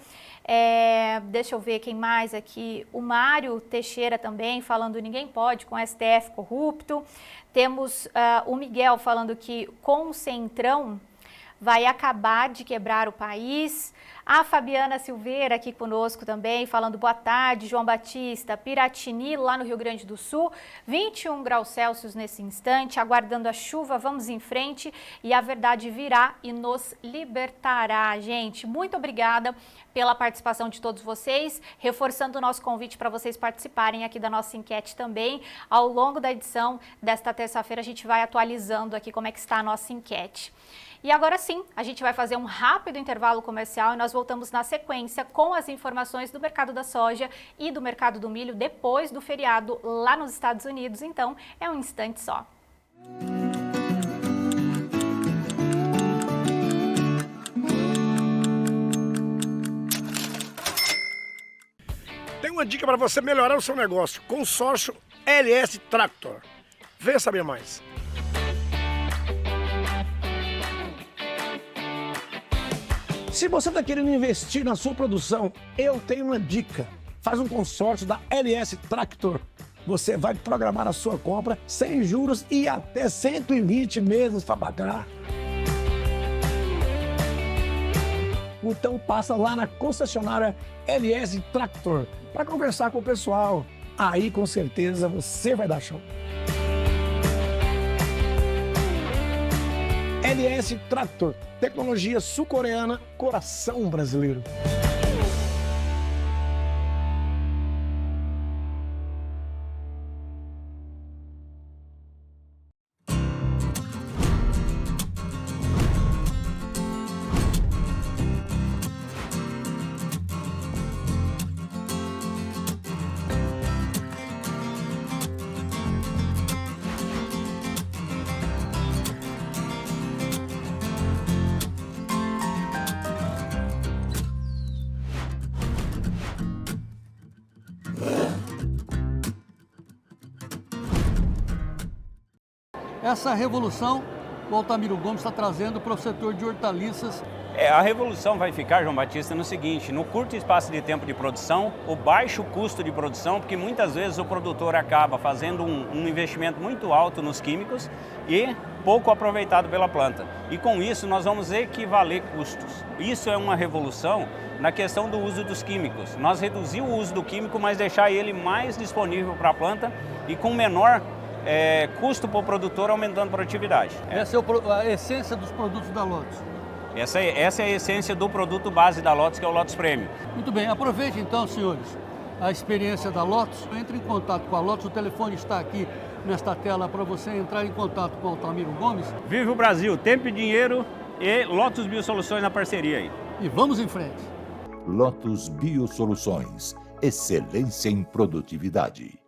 Deixa eu ver quem mais aqui, o Mário Teixeira também falando ninguém pode com o STF corrupto. Temos o Miguel falando que com o Centrão vai acabar de quebrar o país. A Fabiana Silveira aqui conosco também, falando boa tarde, João Batista, Piratini, lá no Rio Grande do Sul, 21 graus Celsius nesse instante, aguardando a chuva, vamos em frente e a verdade virá e nos libertará, gente. Muito obrigada pela participação de todos vocês, reforçando o nosso convite para vocês participarem aqui da nossa enquete também. Ao longo da edição desta terça-feira, a gente vai atualizando aqui como é que está a nossa enquete. E agora sim, a gente vai fazer um rápido intervalo comercial e nós voltamos na sequência com as informações do mercado da soja e do mercado do milho depois do feriado lá nos Estados Unidos. Então, é um instante só. Tem uma dica para você melhorar o seu negócio. Consórcio LS Tractor. Venha saber mais. Se você está querendo investir na sua produção, eu tenho uma dica. Faz um consórcio da LS Tractor. Você vai programar a sua compra sem juros e até 120 meses para pagar. Então passa lá na concessionária LS Tractor para conversar com o pessoal. Aí com certeza você vai dar show. LS Tractor, tecnologia sul-coreana, coração brasileiro. Essa revolução o Altamiro Gomes está trazendo para o setor de hortaliças. A revolução vai ficar, João Batista, no seguinte: no curto espaço de tempo de produção, o baixo custo de produção, porque muitas vezes o produtor acaba fazendo um investimento muito alto nos químicos e pouco aproveitado pela planta. E com isso nós vamos equivaler custos. Isso é uma revolução na questão do uso dos químicos. Nós reduzir o uso do químico, mas deixar ele mais disponível para a planta e com menor custo para o produtor, aumentando a produtividade. Essa é a essência dos produtos da Lotus. Essa é a essência do produto base da Lotus, que é o Lotus Premium. Muito bem, aproveite então, senhores. a experiência da Lotus, entre em contato com a Lotus. O telefone está aqui nesta tela para você entrar em contato com o Altamiro Gomes. Vive o Brasil, tempo e dinheiro e Lotus Biosoluções na parceria aí. E vamos em frente. Lotus Biosoluções, excelência em produtividade.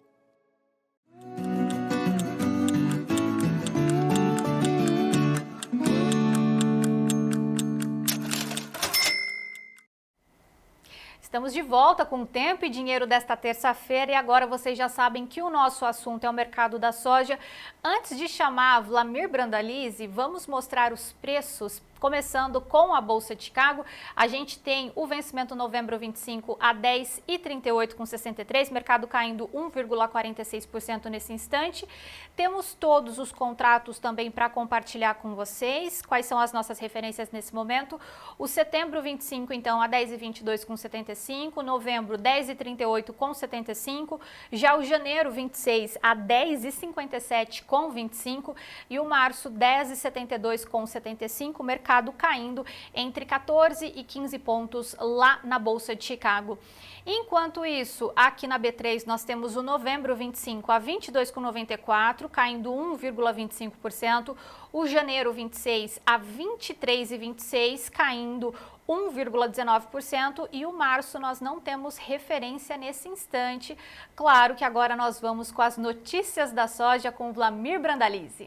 Estamos de volta com o Tempo e Dinheiro desta terça-feira e agora vocês já sabem que o nosso assunto é o mercado da soja. Antes de chamar a Wlamir Brandalize, vamos mostrar os preços. Começando com a Bolsa de Chicago, a gente tem o vencimento novembro 25 a 10,38,63, mercado caindo 1,46% nesse instante. Temos todos os contratos também para compartilhar com vocês. Quais são as nossas referências nesse momento? O setembro 25, então, a 10,22,75, novembro 10,38,75, já o janeiro 26 a 10,57,25 e o março 10,72,75, mercado caindo entre 14 e 15 pontos lá na Bolsa de Chicago. Enquanto isso, aqui na B3 nós temos o novembro 25 a 22,94, caindo 1,25%, o janeiro 26 a 23,26, caindo 1,19% e o março nós não temos referência nesse instante. Claro que agora nós vamos com as notícias da soja com o Wlamir Brandalize.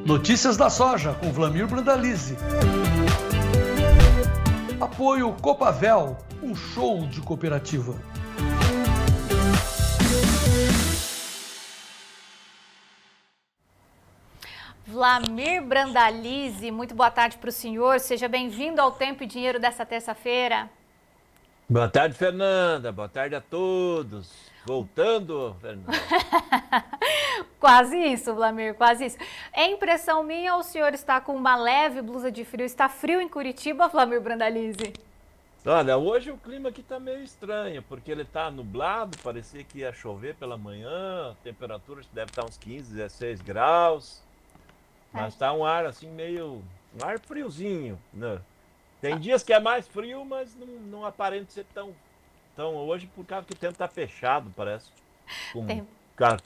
Notícias da soja com Wlamir Brandalize. Apoio Copavel, um show de cooperativa. Wlamir Brandalize, muito boa tarde para o senhor. Seja bem-vindo ao Tempo e Dinheiro dessa terça-feira. Boa tarde, Fernanda. Boa tarde a todos. Voltando, Fernanda. Quase isso, Wlamir, quase isso. É impressão minha, o senhor está com uma leve blusa de frio. Está frio em Curitiba, Wlamir Brandalize? Olha, hoje o clima aqui tá meio estranho, porque ele tá nublado, parecia que ia chover pela manhã, a temperatura deve estar uns 15, 16 graus, mas tá um ar assim meio, um ar friozinho, né? Tem dias que é mais frio, mas não aparenta ser tão hoje, por causa que o tempo tá fechado, parece,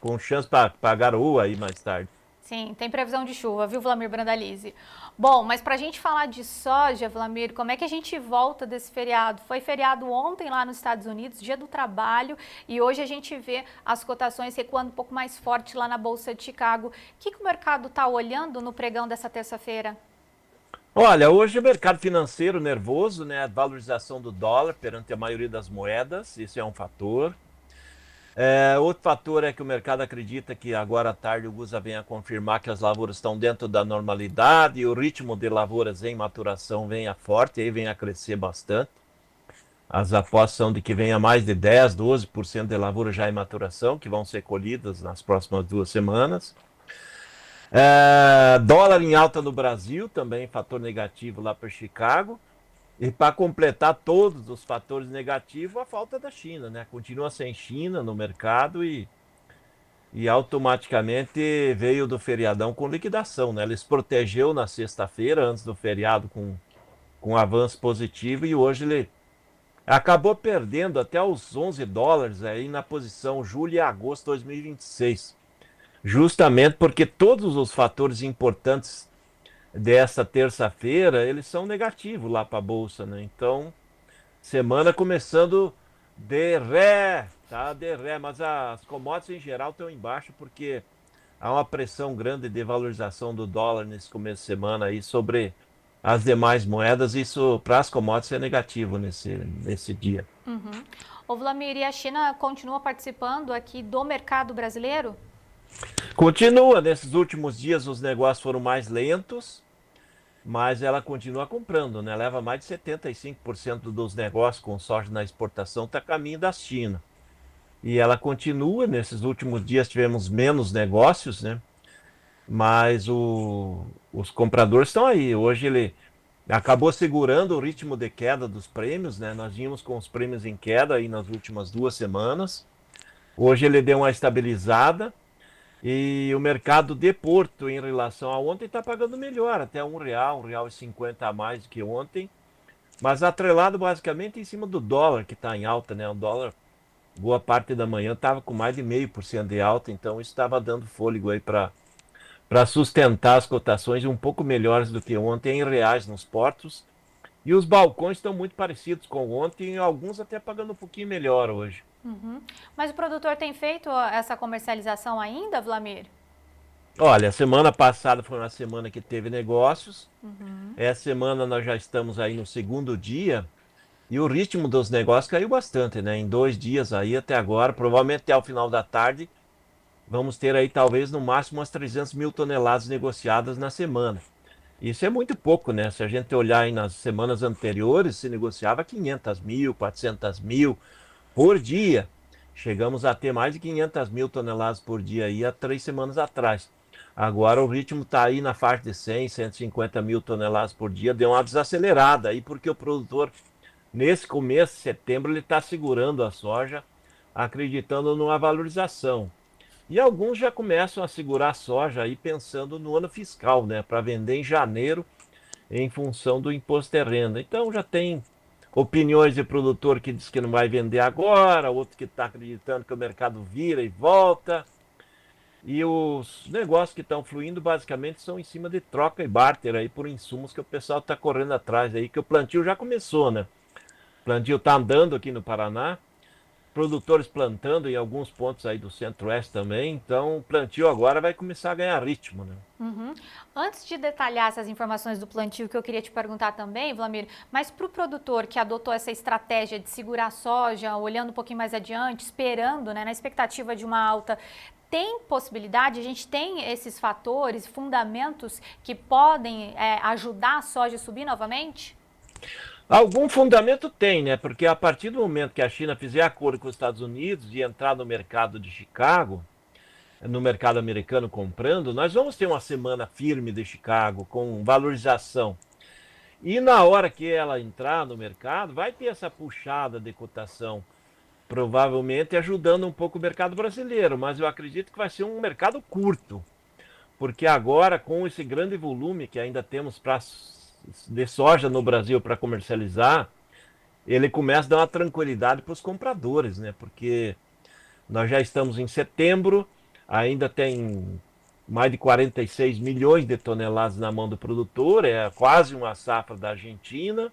com chance para garoa aí mais tarde. Sim, tem previsão de chuva, viu, Wlamir Brandalize? Bom, mas para a gente falar de soja, Wlamir, como é que a gente volta desse feriado? Foi feriado ontem lá nos Estados Unidos, dia do trabalho, e hoje a gente vê as cotações recuando um pouco mais forte lá na Bolsa de Chicago. O que o mercado está olhando no pregão dessa terça-feira? Olha, hoje o mercado financeiro nervoso, né? A valorização do dólar perante a maioria das moedas, isso é um fator. Outro fator é que o mercado acredita que agora à tarde o GUSA venha confirmar que as lavouras estão dentro da normalidade e o ritmo de lavouras em maturação venha forte, aí venha crescer bastante. As apostas são de que venha mais de 10, 12% de lavouras já em maturação, que vão ser colhidas nas próximas 2 semanas. Dólar em alta no Brasil, também fator negativo lá para Chicago. E para completar todos os fatores negativos, a falta da China, né? Continua sem China no mercado e automaticamente veio do feriadão com liquidação, né? Ele se protegeu na sexta-feira, antes do feriado, com avanço positivo, e hoje ele acabou perdendo até os 11 dólares aí na posição julho e agosto de 2026. Justamente porque todos os fatores importantes dessa terça-feira, eles são negativos lá para a Bolsa, né? Então, semana começando de ré, tá? De ré, mas as commodities em geral estão embaixo porque há uma pressão grande de valorização do dólar nesse começo de semana aí sobre as demais moedas. Isso para as commodities é negativo nesse dia. Uhum. Ô Wlamir, e a China continua participando aqui do mercado brasileiro? Continua, nesses últimos dias os negócios foram mais lentos, mas ela continua comprando, né? Leva mais de 75% dos negócios com soja na exportação está a caminho da China. E ela continua, nesses últimos dias tivemos menos negócios, né? Mas os compradores estão aí. Hoje ele acabou segurando o ritmo de queda dos prêmios, né? Nós vimos com os prêmios em queda aí nas últimas 2 semanas. Hoje ele deu uma estabilizada. E o mercado de Porto, em relação a ontem, está pagando melhor, até R$1, R$1,50 a mais do que ontem. mas atrelado basicamente em cima do dólar, que está em alta, né? O dólar, boa parte da manhã, estava com mais de 0,5% de alta, então isso estava dando fôlego aí para sustentar as cotações um pouco melhores do que ontem em reais nos portos. E os balcões estão muito parecidos com ontem, alguns até pagando um pouquinho melhor hoje. Mas o produtor tem feito essa comercialização ainda, Vlamir? Olha, a semana passada foi uma semana que teve negócios. Essa semana nós já estamos aí no segundo dia e o ritmo dos negócios caiu bastante, né? Em 2 dias aí até agora, provavelmente até o final da tarde, vamos ter aí talvez no máximo umas 300 mil toneladas negociadas na semana. Isso é muito pouco, né? Se a gente olhar aí nas semanas anteriores, se negociava 500 mil, 400 mil por dia. Chegamos a ter mais de 500 mil toneladas por dia aí há 3 semanas atrás. Agora o ritmo está aí na faixa de 100, 150 mil toneladas por dia. Deu uma desacelerada aí porque o produtor, nesse começo de setembro, ele está segurando a soja, acreditando numa valorização. E alguns já começam a segurar a soja aí pensando no ano fiscal, né? Para vender em janeiro em função do imposto de renda. Então já tem opiniões de produtor que diz que não vai vender agora, outro que está acreditando que o mercado vira e volta. E os negócios que estão fluindo basicamente são em cima de troca e barter aí por insumos que o pessoal está correndo atrás aí, que o plantio já começou, né? O plantio está andando aqui no Paraná, produtores plantando em alguns pontos aí do Centro-Oeste também, então o plantio agora vai começar a ganhar ritmo, né? Antes de detalhar essas informações do plantio, que eu queria te perguntar também, Vlamir, mas para o produtor que adotou essa estratégia de segurar a soja, olhando um pouquinho mais adiante, esperando, né, na expectativa de uma alta, tem possibilidade, a gente tem esses fatores, fundamentos que podem ajudar a soja a subir novamente? Algum fundamento tem, né? Porque a partir do momento que a China fizer acordo com os Estados Unidos e entrar no mercado de Chicago, no mercado americano comprando, nós vamos ter uma semana firme de Chicago com valorização. E na hora que ela entrar no mercado, vai ter essa puxada de cotação, provavelmente ajudando um pouco o mercado brasileiro, mas eu acredito que vai ser um mercado curto, porque agora com esse grande volume que ainda temos de soja no Brasil para comercializar, ele começa a dar uma tranquilidade para os compradores, né? Porque nós já estamos em setembro, ainda tem mais de 46 milhões de toneladas na mão do produtor, é quase uma safra da Argentina,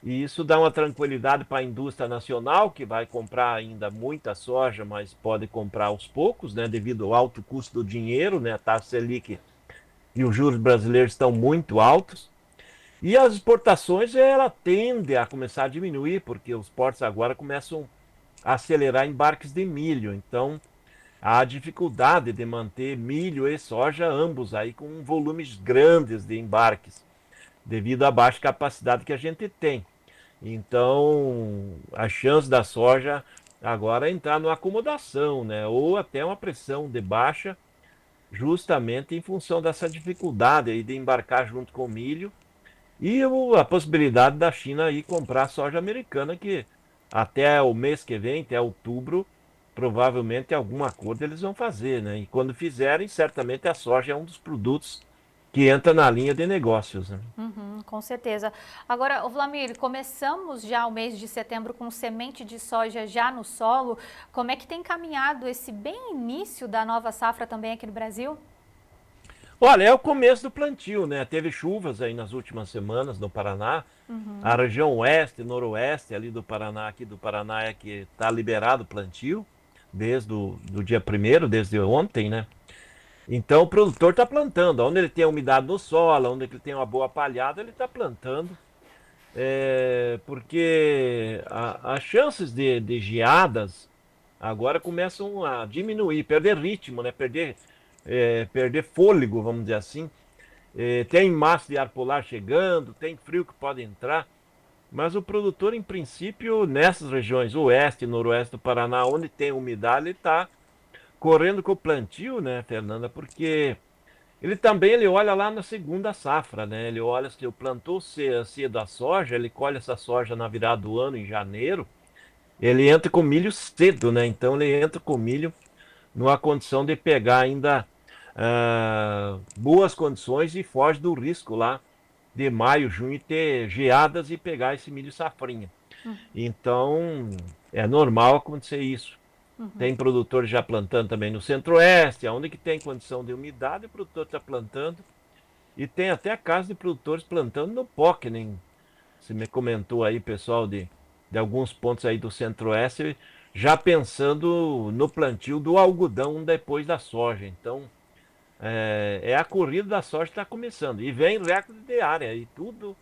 e isso dá uma tranquilidade para a indústria nacional, que vai comprar ainda muita soja, mas pode comprar aos poucos, né? Devido ao alto custo do dinheiro, né? A taxa Selic e os juros brasileiros estão muito altos. E as exportações, ela tende a começar a diminuir, porque os portos agora começam a acelerar embarques de milho. Então, há dificuldade de manter milho e soja, ambos aí com volumes grandes de embarques, devido à baixa capacidade que a gente tem. Então, a chance da soja agora é entrar numa acomodação, né? Ou até uma pressão de baixa, justamente em função dessa dificuldade aí de embarcar junto com o milho. E a possibilidade da China aí comprar soja americana, que até o mês que vem, até outubro, provavelmente algum acordo eles vão fazer, né? E quando fizerem, certamente a soja é um dos produtos que entra na linha de negócios, né? Com certeza. Agora, Vlamir, começamos já o mês de setembro com semente de soja já no solo. Como é que tem caminhado esse bem início da nova safra também aqui no Brasil? Olha, é o começo do plantio, né? Teve chuvas aí nas últimas semanas no Paraná. A região oeste, noroeste ali do Paraná, aqui do Paraná é que está liberado o plantio, desde do dia 1º, desde ontem, né? Então o produtor está plantando. Onde ele tem umidade no solo, onde ele tem uma boa palhada, ele está plantando. Porque as chances de geadas agora começam a diminuir, perder ritmo, né? Perder fôlego, vamos dizer assim. Tem massa de ar polar chegando, tem frio que pode entrar, mas o produtor, em princípio, nessas regiões, oeste e noroeste do Paraná, onde tem umidade, ele está correndo com o plantio, né, Fernanda? Porque ele olha lá na segunda safra, né? Ele olha, se eu plantou cedo a soja, ele colhe essa soja na virada do ano, em janeiro, ele entra com milho cedo, né? Então ele entra com milho numa condição de pegar ainda boas condições e foge do risco lá de maio, junho ter geadas e pegar esse milho safrinha. Então, é normal acontecer isso. Tem produtores já plantando também no Centro-Oeste, onde que tem condição de umidade, o produtor está plantando. E tem até a casa de produtores plantando no pó, que nem você me comentou aí, pessoal, de alguns pontos aí do Centro-Oeste, já pensando no plantio do algodão depois da soja. Então, a corrida da soja está começando. E vem recorde de área, e tudo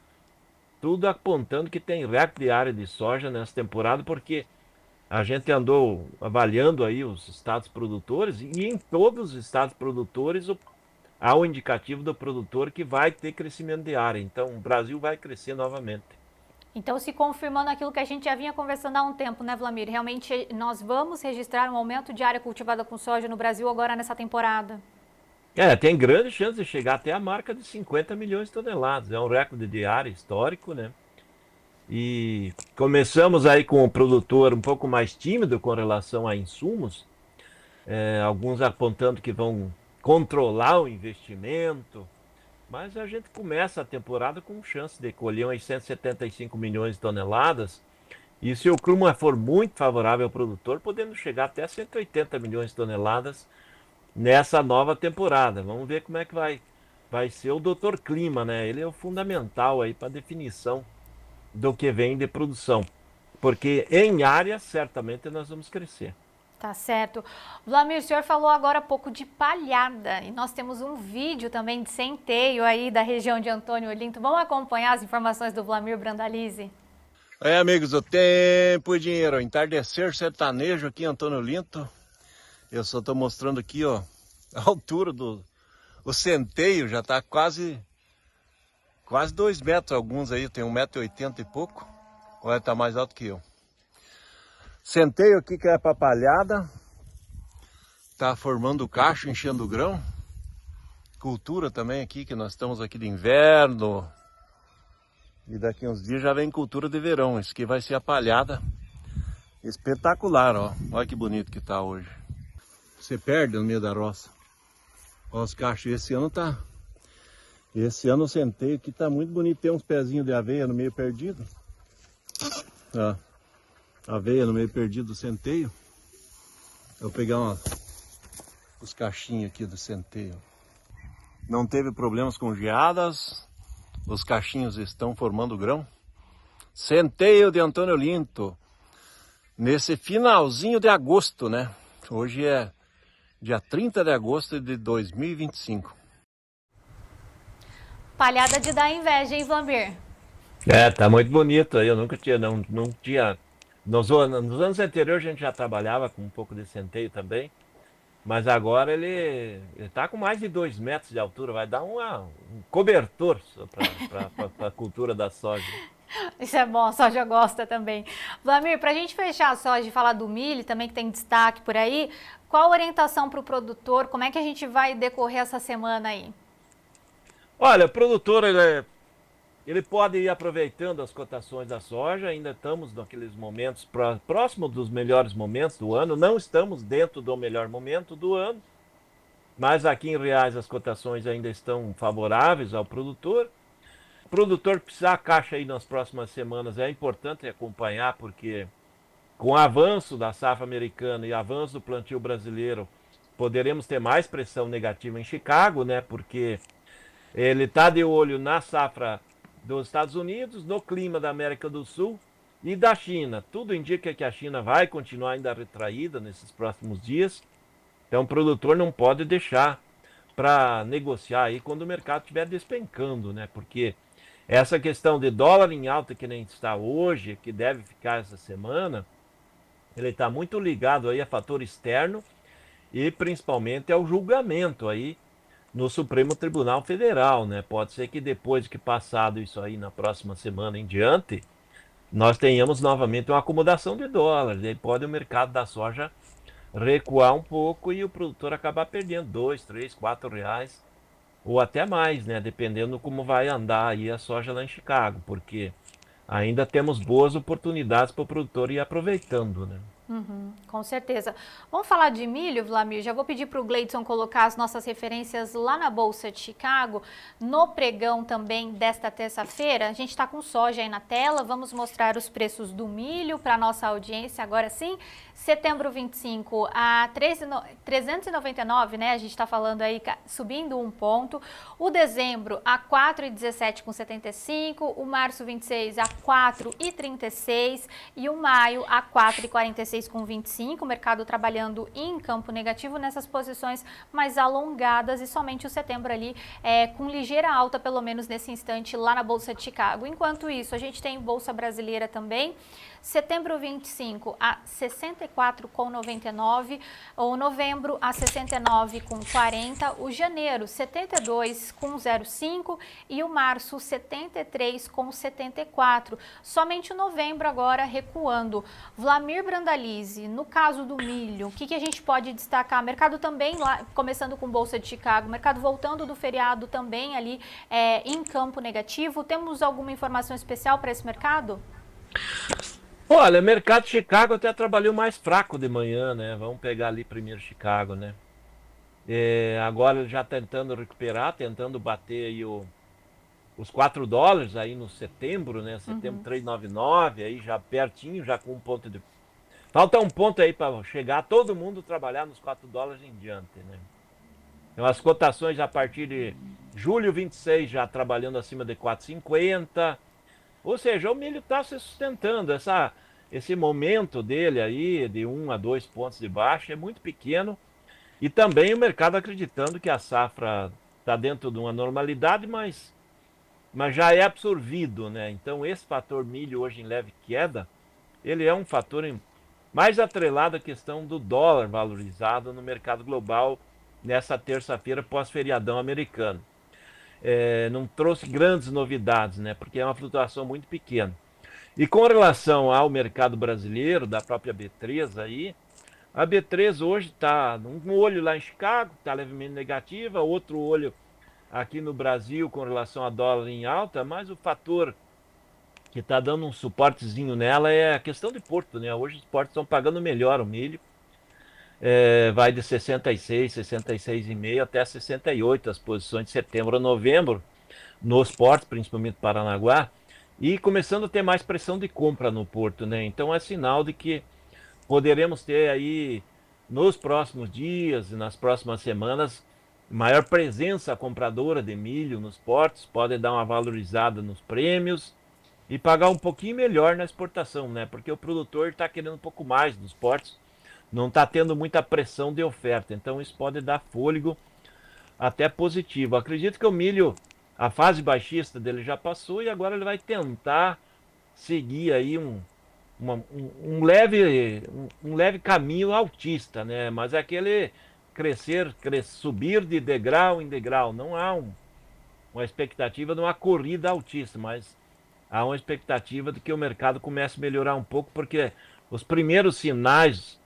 apontando que tem recorde de área de soja nessa temporada, porque a gente andou avaliando aí os estados produtores, e em todos os estados produtores há o indicativo do produtor que vai ter crescimento de área. Então, o Brasil vai crescer novamente. Então, se confirmando aquilo que a gente já vinha conversando há um tempo, né, Wlamir? Realmente, nós vamos registrar um aumento de área cultivada com soja no Brasil agora nessa temporada. Tem grande chance de chegar até a marca de 50 milhões de toneladas. É um recorde de área histórico, né? E começamos aí com o produtor um pouco mais tímido com relação a insumos, alguns apontando que vão controlar o investimento, mas a gente começa a temporada com chance de colher uns 175 milhões de toneladas, e se o clima for muito favorável ao produtor, podendo chegar até 180 milhões de toneladas nessa nova temporada. Vamos ver como é que vai ser o Dr. Clima, né? Ele é o fundamental aí para a definição do que vem de produção, porque em área certamente nós vamos crescer. Tá certo. Wlamir, o senhor falou agora há pouco de palhada e nós temos um vídeo também de centeio aí da região de Antônio Olinto. Vamos acompanhar as informações do Wlamir Brandalize? Amigos do Tempo e Dinheiro, entardecer sertanejo aqui em Antônio Olinto. Eu só estou mostrando aqui, ó, a altura o centeio já está quase 2 metros, alguns aí tem 1,80 m e pouco, olha, tá mais alto que eu. Centeio aqui que é para palhada, tá formando o cacho, enchendo o grão. Cultura também aqui, que nós estamos aqui de inverno, e daqui uns dias já vem cultura de verão. Isso aqui vai ser a palhada espetacular, ó, olha que bonito que tá hoje. Você perde no meio da roça. Olha os cachos, esse ano o centeio aqui tá muito bonito, tem uns pezinhos de aveia no meio perdido. Ó, aveia no meio perdido do centeio. Eu vou pegar os cachinhos aqui do centeio. Não teve problemas com geadas, os cachinhos estão formando grão. Centeio de Antônio Olinto, nesse finalzinho de agosto, né? Hoje é dia 30 de agosto de 2025. Palhada de dar inveja, hein, Wlamir? Tá muito bonito aí. Eu nunca tinha, não tinha. Nos anos anteriores a gente já trabalhava com um pouco de centeio também, mas agora ele tá com mais de 2 metros de altura, vai dar um cobertor para a cultura da soja. Isso é bom, a soja gosta também. Wlamir, para a gente fechar a soja e falar do milho também, que tem destaque por aí, qual a orientação para o produtor? Como é que a gente vai decorrer essa semana aí? Olha, o produtor ele pode ir aproveitando as cotações da soja. Ainda estamos naqueles momentos próximo dos melhores momentos do ano. Não estamos dentro do melhor momento do ano, mas aqui em reais as cotações ainda estão favoráveis ao produtor. O produtor precisar caixa aí nas próximas semanas, é importante acompanhar, porque com o avanço da safra americana e avanço do plantio brasileiro, poderemos ter mais pressão negativa em Chicago, né? Porque ele está de olho na safra dos Estados Unidos, no clima da América do Sul e da China. Tudo indica que a China vai continuar ainda retraída nesses próximos dias. Então o produtor não pode deixar para negociar aí quando o mercado estiver despencando, né? Porque essa questão de dólar em alta que nem está hoje, que deve ficar essa semana, ele está muito ligado aí a fator externo e principalmente ao julgamento aí no Supremo Tribunal Federal, né? Pode ser que depois que passado isso aí na próxima semana em diante, nós tenhamos novamente uma acomodação de dólares. E aí pode o mercado da soja recuar um pouco e o produtor acabar perdendo 2, 3, 4 reais ou até mais, né? Dependendo como vai andar aí a soja lá em Chicago, porque ainda temos boas oportunidades para o produtor ir aproveitando, né? Com certeza. Vamos falar de milho, Wlamir? Já vou pedir para o Gleidson colocar as nossas referências lá na Bolsa de Chicago, no pregão também desta terça-feira. A gente está com soja aí na tela, vamos mostrar os preços do milho para a nossa audiência agora sim. Setembro 25 a 399, né? A gente está falando aí subindo um ponto. O dezembro a 4,17,75, o março 26 a 4,36 e o maio a 4,46,25. O mercado trabalhando em campo negativo nessas posições mais alongadas e somente o setembro ali com ligeira alta, pelo menos nesse instante, lá na Bolsa de Chicago. Enquanto isso, a gente tem Bolsa Brasileira também. Setembro 25 a 64,99, o novembro a 69,40, o janeiro 72,05 e o março 73,74. Somente o novembro agora recuando. Wlamir Brandalize, no caso do milho, o que a gente pode destacar? Mercado também lá, começando com Bolsa de Chicago, mercado voltando do feriado também ali em campo negativo. Temos alguma informação especial para esse mercado? Olha, mercado de Chicago até trabalhou mais fraco de manhã, né? Vamos pegar ali primeiro Chicago, né? Agora já tentando recuperar, tentando bater aí os $4 aí no setembro, né? Setembro 3,99, aí já pertinho, já com um ponto de... Falta um ponto aí para chegar todo mundo trabalhar nos $4 em diante, né? Então as cotações a partir de julho 26 já trabalhando acima de 4,50. Ou seja, o milho está se sustentando. Esse momento dele aí, de 1 a 2 pontos de baixa, é muito pequeno. E também o mercado acreditando que a safra está dentro de uma normalidade, mas já é absorvido, né? Então esse fator milho hoje em leve queda, ele é um fator mais atrelado à questão do dólar valorizado no mercado global nessa terça-feira pós-feriadão americano. Não trouxe grandes novidades, né? Porque é uma flutuação muito pequena. E com relação ao mercado brasileiro, da própria B3 aí, a B3 hoje está um olho lá em Chicago, está levemente negativa, outro olho aqui no Brasil com relação a dólar em alta, mas o fator que está dando um suportezinho nela é a questão de porto, né? Hoje os portos estão pagando melhor o milho. Vai de 66, 66,5 até 68 as posições de setembro a novembro nos portos, principalmente Paranaguá, e começando a ter mais pressão de compra no porto, né? Então é sinal de que poderemos ter aí nos próximos dias e nas próximas semanas maior presença compradora de milho nos portos, pode dar uma valorizada nos prêmios e pagar um pouquinho melhor na exportação, né? Porque o produtor está querendo um pouco mais dos portos, não está tendo muita pressão de oferta, então isso pode dar fôlego até positivo. Acredito que o milho, a fase baixista dele já passou e agora ele vai tentar seguir aí um leve caminho altista, né? Mas é aquele subir de degrau em degrau. Não há uma expectativa de uma corrida altista, mas há uma expectativa de que o mercado comece a melhorar um pouco, porque os primeiros sinais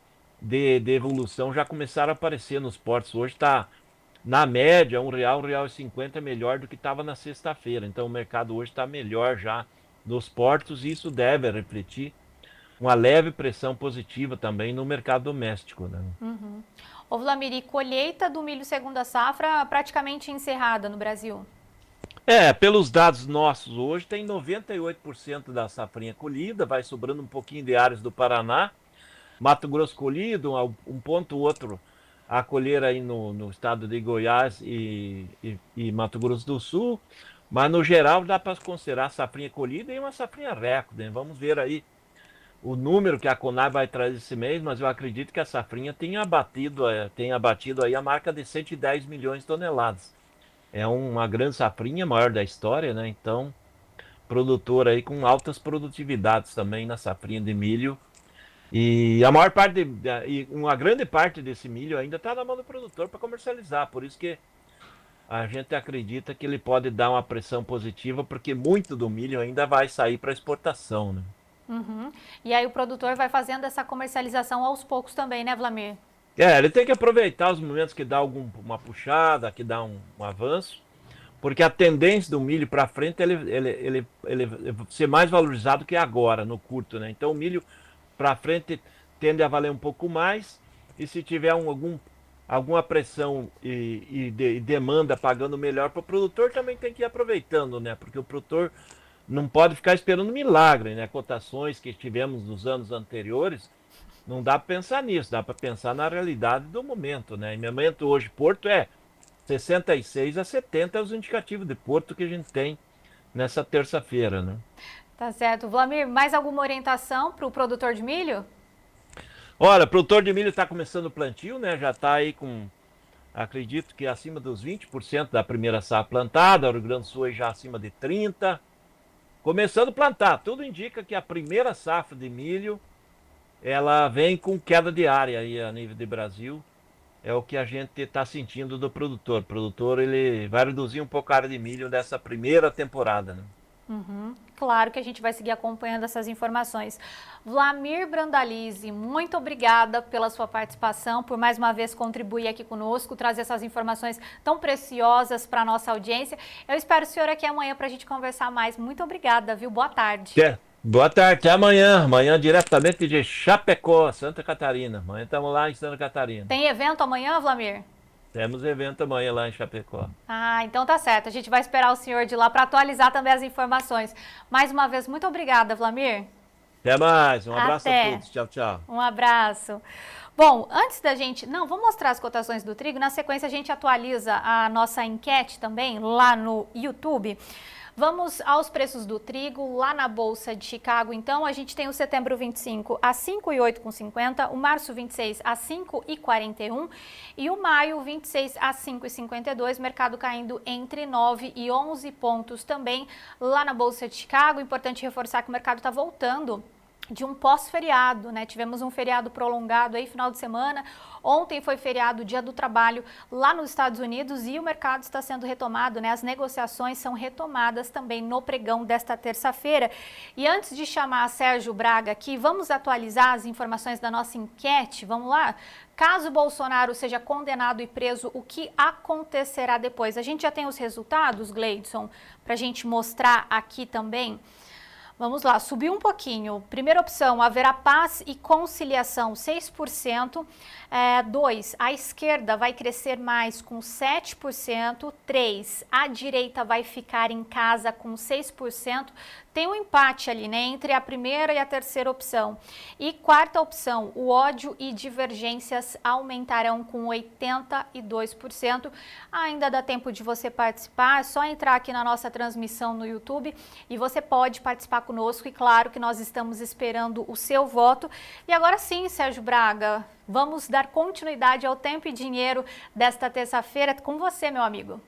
de evolução já começaram a aparecer nos portos. Hoje está, na média, R$1, R$1,50 melhor do que estava na sexta-feira. Então o mercado hoje está melhor já nos portos e isso deve refletir uma leve pressão positiva também no mercado doméstico, né? Ô Wlamir, colheita do milho segunda safra praticamente encerrada no Brasil? Pelos dados nossos hoje tem 98% da safrinha colhida, vai sobrando um pouquinho de áreas do Paraná. Mato Grosso colhido, um ponto ou outro a colher aí no estado de Goiás e Mato Grosso do Sul, mas no geral dá para considerar a safrinha colhida e uma safrinha recorde, né? Vamos ver aí o número que a Conab vai trazer esse mês, mas eu acredito que a safrinha tenha abatido aí a marca de 110 milhões de toneladas. É uma grande safrinha, maior da história, né? Então, produtor aí com altas produtividades também na safrinha de milho. E a maior parte, uma grande parte desse milho ainda está na mão do produtor para comercializar. Por isso que a gente acredita que ele pode dar uma pressão positiva, porque muito do milho ainda vai sair para exportação, né? E aí o produtor vai fazendo essa comercialização aos poucos também, né, Wlamir? Ele tem que aproveitar os momentos que dá uma puxada, que dá um avanço, porque a tendência do milho para frente ele ser mais valorizado que agora, no curto, né? Então o milho para frente tende a valer um pouco mais, e se tiver alguma pressão e demanda pagando melhor para o produtor, também tem que ir aproveitando, né? Porque o produtor não pode ficar esperando milagre, né? Cotações que tivemos nos anos anteriores, não dá para pensar nisso, dá para pensar na realidade do momento, né? Em momento hoje, Porto é 66 a 70 é os indicativos de Porto que a gente tem nessa terça-feira, né? Tá certo. Wlamir, mais alguma orientação para o produtor de milho? Olha, o produtor de milho está começando o plantio, né? Já está aí com, acredito que acima dos 20% da primeira safra plantada, o Rio Grande do Sul aí já acima de 30%. Começando a plantar, tudo indica que a primeira safra de milho, ela vem com queda de área aí a nível de Brasil. É o que a gente está sentindo do produtor. O produtor ele vai reduzir um pouco a área de milho dessa primeira temporada, né? Claro que a gente vai seguir acompanhando essas informações. Wlamir Brandalize, muito obrigada pela sua participação, por mais uma vez contribuir aqui conosco, trazer essas informações tão preciosas para a nossa audiência. Eu espero o senhor aqui amanhã para a gente conversar mais. Muito obrigada, viu? Boa tarde. Boa tarde, até amanhã. Amanhã diretamente de Chapecó, Santa Catarina. Amanhã estamos lá em Santa Catarina. Tem evento amanhã, Wlamir? Temos evento amanhã lá em Chapecó. Ah, então tá certo. A gente vai esperar o senhor de lá para atualizar também as informações. Mais uma vez, muito obrigada, Wlamir. Até mais. Um abraço Até. a todos. Tchau, tchau. Um abraço. Bom, antes da gente... Não, vamos mostrar as cotações do trigo. Na sequência, a gente atualiza a nossa enquete também lá no YouTube. Vamos aos preços do trigo lá na Bolsa de Chicago. Então, a gente tem o setembro 25 a 5,850, o março 26 a 5,41 e o maio 26 a 5,52, mercado caindo entre 9 e 11 pontos também lá na Bolsa de Chicago. Importante reforçar que o mercado está voltando de um pós-feriado, né? Tivemos um feriado prolongado aí, final de semana. Ontem foi feriado, Dia do Trabalho, lá nos Estados Unidos, e o mercado está sendo retomado, né? As negociações são retomadas também no pregão desta terça-feira. E antes de chamar a Sérgio Braga aqui, vamos atualizar as informações da nossa enquete. Vamos lá? Caso Bolsonaro seja condenado e preso, o que acontecerá depois? A gente já tem os resultados, Gleidson, para a gente mostrar aqui também. Vamos lá, subiu um pouquinho. Primeira opção, haverá paz e conciliação, 6%. 2, a esquerda vai crescer mais com 7%. 3, a direita vai ficar em casa com 6%. Tem um empate ali, né, entre a primeira e a terceira opção. E quarta opção, o ódio e divergências aumentarão com 82%. Ainda dá tempo de você participar, é só entrar aqui na nossa transmissão no YouTube e você pode participar conosco. E claro que nós estamos esperando o seu voto. E agora sim, Sérgio Braga, vamos dar continuidade ao Tempo e Dinheiro desta terça-feira com você, meu amigo.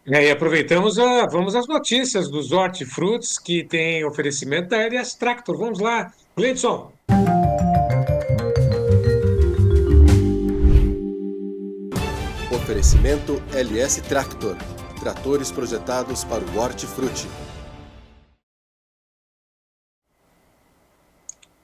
E aproveitamos, vamos às notícias dos hortifrutis que tem oferecimento da LS Tractor. Vamos lá, Gleidson. Oferecimento LS Tractor. Tratores projetados para o hortifruti.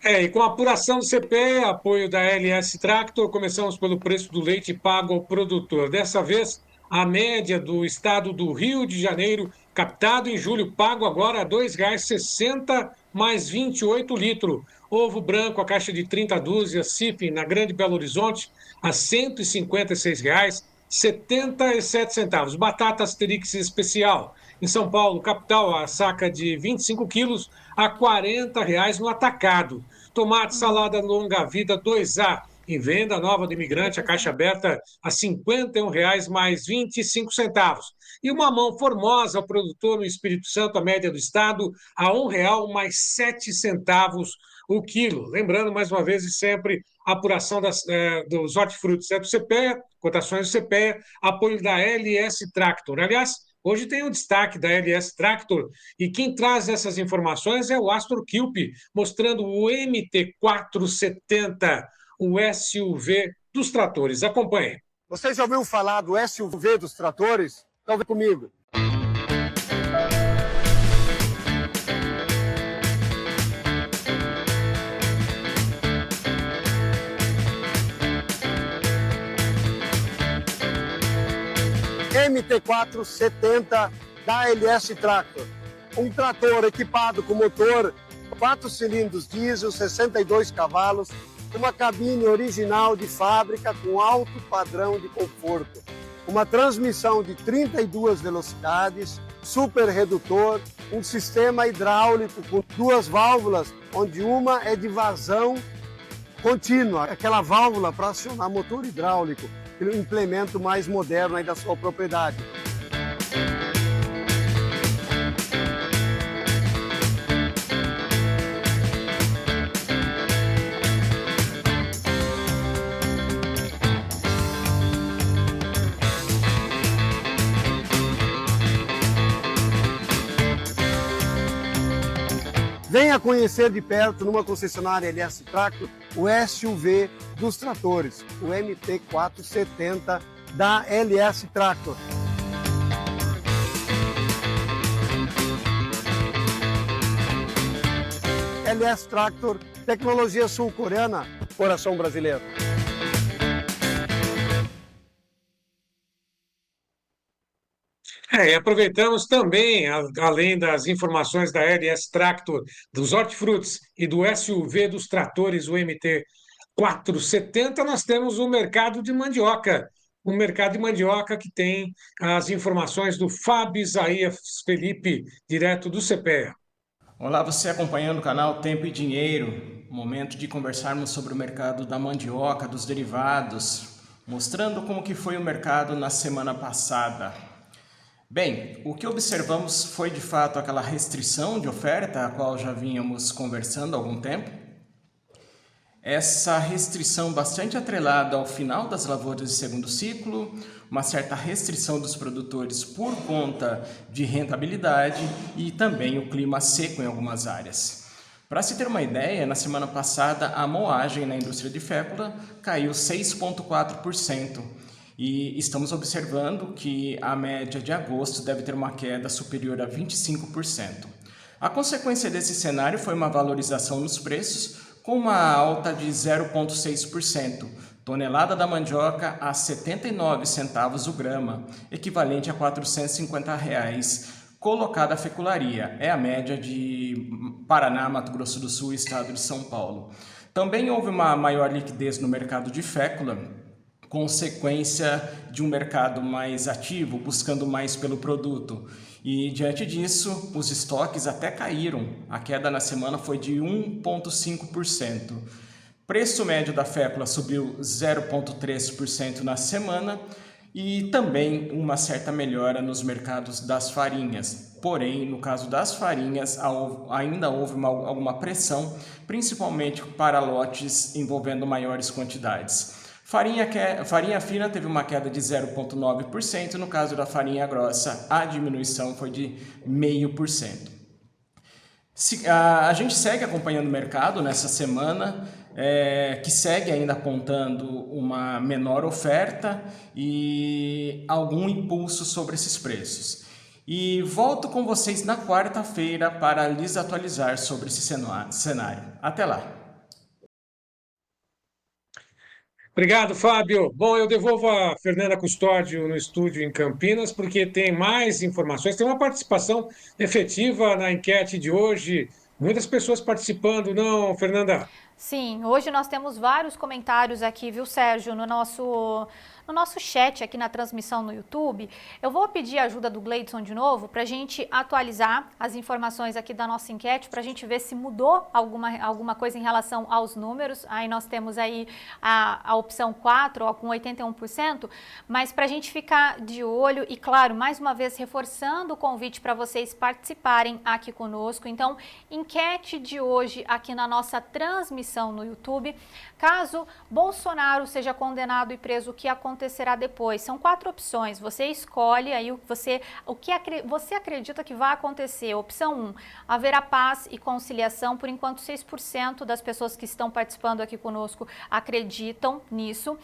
E com a apuração do CPE, apoio da LS Tractor, começamos pelo preço do leite pago ao produtor. Dessa vez, a média do estado do Rio de Janeiro, captado em julho, pago agora R$ 2,60 mais 28 litros. Ovo branco, a caixa de 30 dúzias, CIF, na Grande Belo Horizonte, a R$ 156,77. Batata Asterix especial. Em São Paulo, capital, a saca de 25 quilos a R$ 40 no atacado. Tomate, salada longa vida 2A. Em venda, nova do imigrante, a caixa aberta a R$ 51,00 mais 25 centavos. E o mamão Formosa, o produtor no Espírito Santo, a média do estado, a R$ 1,00 mais 7 centavos o quilo. Lembrando, mais uma vez e sempre, a apuração dos hortifrutis do CPE, cotações do CPE, apoio da LS Tractor. Aliás, hoje tem um destaque da LS Tractor e quem traz essas informações é o Astor Kilp, mostrando o MT470, o SUV dos tratores. Acompanhe. Vocês já ouviram falar do SUV dos tratores? Então vem comigo. MT470 da LS Tractor. Um trator equipado com motor 4 cilindros diesel, 62 cavalos, uma cabine original de fábrica com alto padrão de conforto, uma transmissão de 32 velocidades, super redutor, um sistema hidráulico com 2 válvulas, onde uma é de vazão contínua, aquela válvula para acionar motor hidráulico, um implemento mais moderno aí da sua propriedade. Venha conhecer de perto, numa concessionária LS Tractor, o SUV dos tratores, o MT470 da LS Tractor. LS Tractor, tecnologia sul-coreana, coração brasileiro. E aproveitamos também, além das informações da LS Tractor, dos hortifrutis e do SUV dos tratores, o MT470, nós temos o mercado de mandioca. O mercado de mandioca que tem as informações do Fábio Isaías Felipe, direto do CPEA. Olá, você acompanhando o canal Tempo e Dinheiro. Momento de conversarmos sobre o mercado da mandioca, dos derivados, mostrando como que foi o mercado na semana passada. Bem, o que observamos foi de fato aquela restrição de oferta, a qual já vínhamos conversando há algum tempo. Essa restrição bastante atrelada ao final das lavouras de segundo ciclo, uma certa restrição dos produtores por conta de rentabilidade e também o clima seco em algumas áreas. Para se ter uma ideia, na semana passada a moagem na indústria de fécula caiu 6,4%. E estamos observando que a média de agosto deve ter uma queda superior a 25%. A consequência desse cenário foi uma valorização nos preços, com uma alta de 0,6%, tonelada da mandioca a 79 centavos o grama, equivalente a R$ 450, colocada a fecularia. É a média de Paraná, Mato Grosso do Sul e estado de São Paulo. Também houve uma maior liquidez no mercado de fécula, consequência de um mercado mais ativo, buscando mais pelo produto. E diante disso, os estoques até caíram. A queda na semana foi de 1,5%. Preço médio da fécula subiu 0,3% na semana e também uma certa melhora nos mercados das farinhas. Porém, no caso das farinhas, ainda houve alguma pressão, principalmente para lotes envolvendo maiores quantidades. Farinha fina teve uma queda de 0,9%, no caso da farinha grossa, a diminuição foi de 0,5%. A gente segue acompanhando o mercado nessa semana, que segue ainda apontando uma menor oferta e algum impulso sobre esses preços. E volto com vocês na quarta-feira para lhes atualizar sobre esse cenário. Até lá! Obrigado, Fábio. Bom, eu devolvo a Fernanda Custódio no estúdio em Campinas, porque tem mais informações, tem uma participação efetiva na enquete de hoje. Muitas pessoas participando, não, Fernanda? Sim, hoje nós temos vários comentários aqui, viu, Sérgio, no nosso chat aqui na transmissão no YouTube. Eu vou pedir a ajuda do Gleidson de novo para a gente atualizar as informações aqui da nossa enquete, para a gente ver se mudou alguma coisa em relação aos números. Aí nós temos aí a opção 4, ó, com 81%, mas para a gente ficar de olho e, claro, mais uma vez reforçando o convite para vocês participarem aqui conosco. Então, enquete de hoje aqui na nossa transmissão no YouTube. Caso Bolsonaro seja condenado e preso, o que acontecerá depois? São 4 opções. Você escolhe aí o que você acredita que vai acontecer. Opção 1, haverá paz e conciliação. Por enquanto, 6% das pessoas que estão participando aqui conosco acreditam nisso.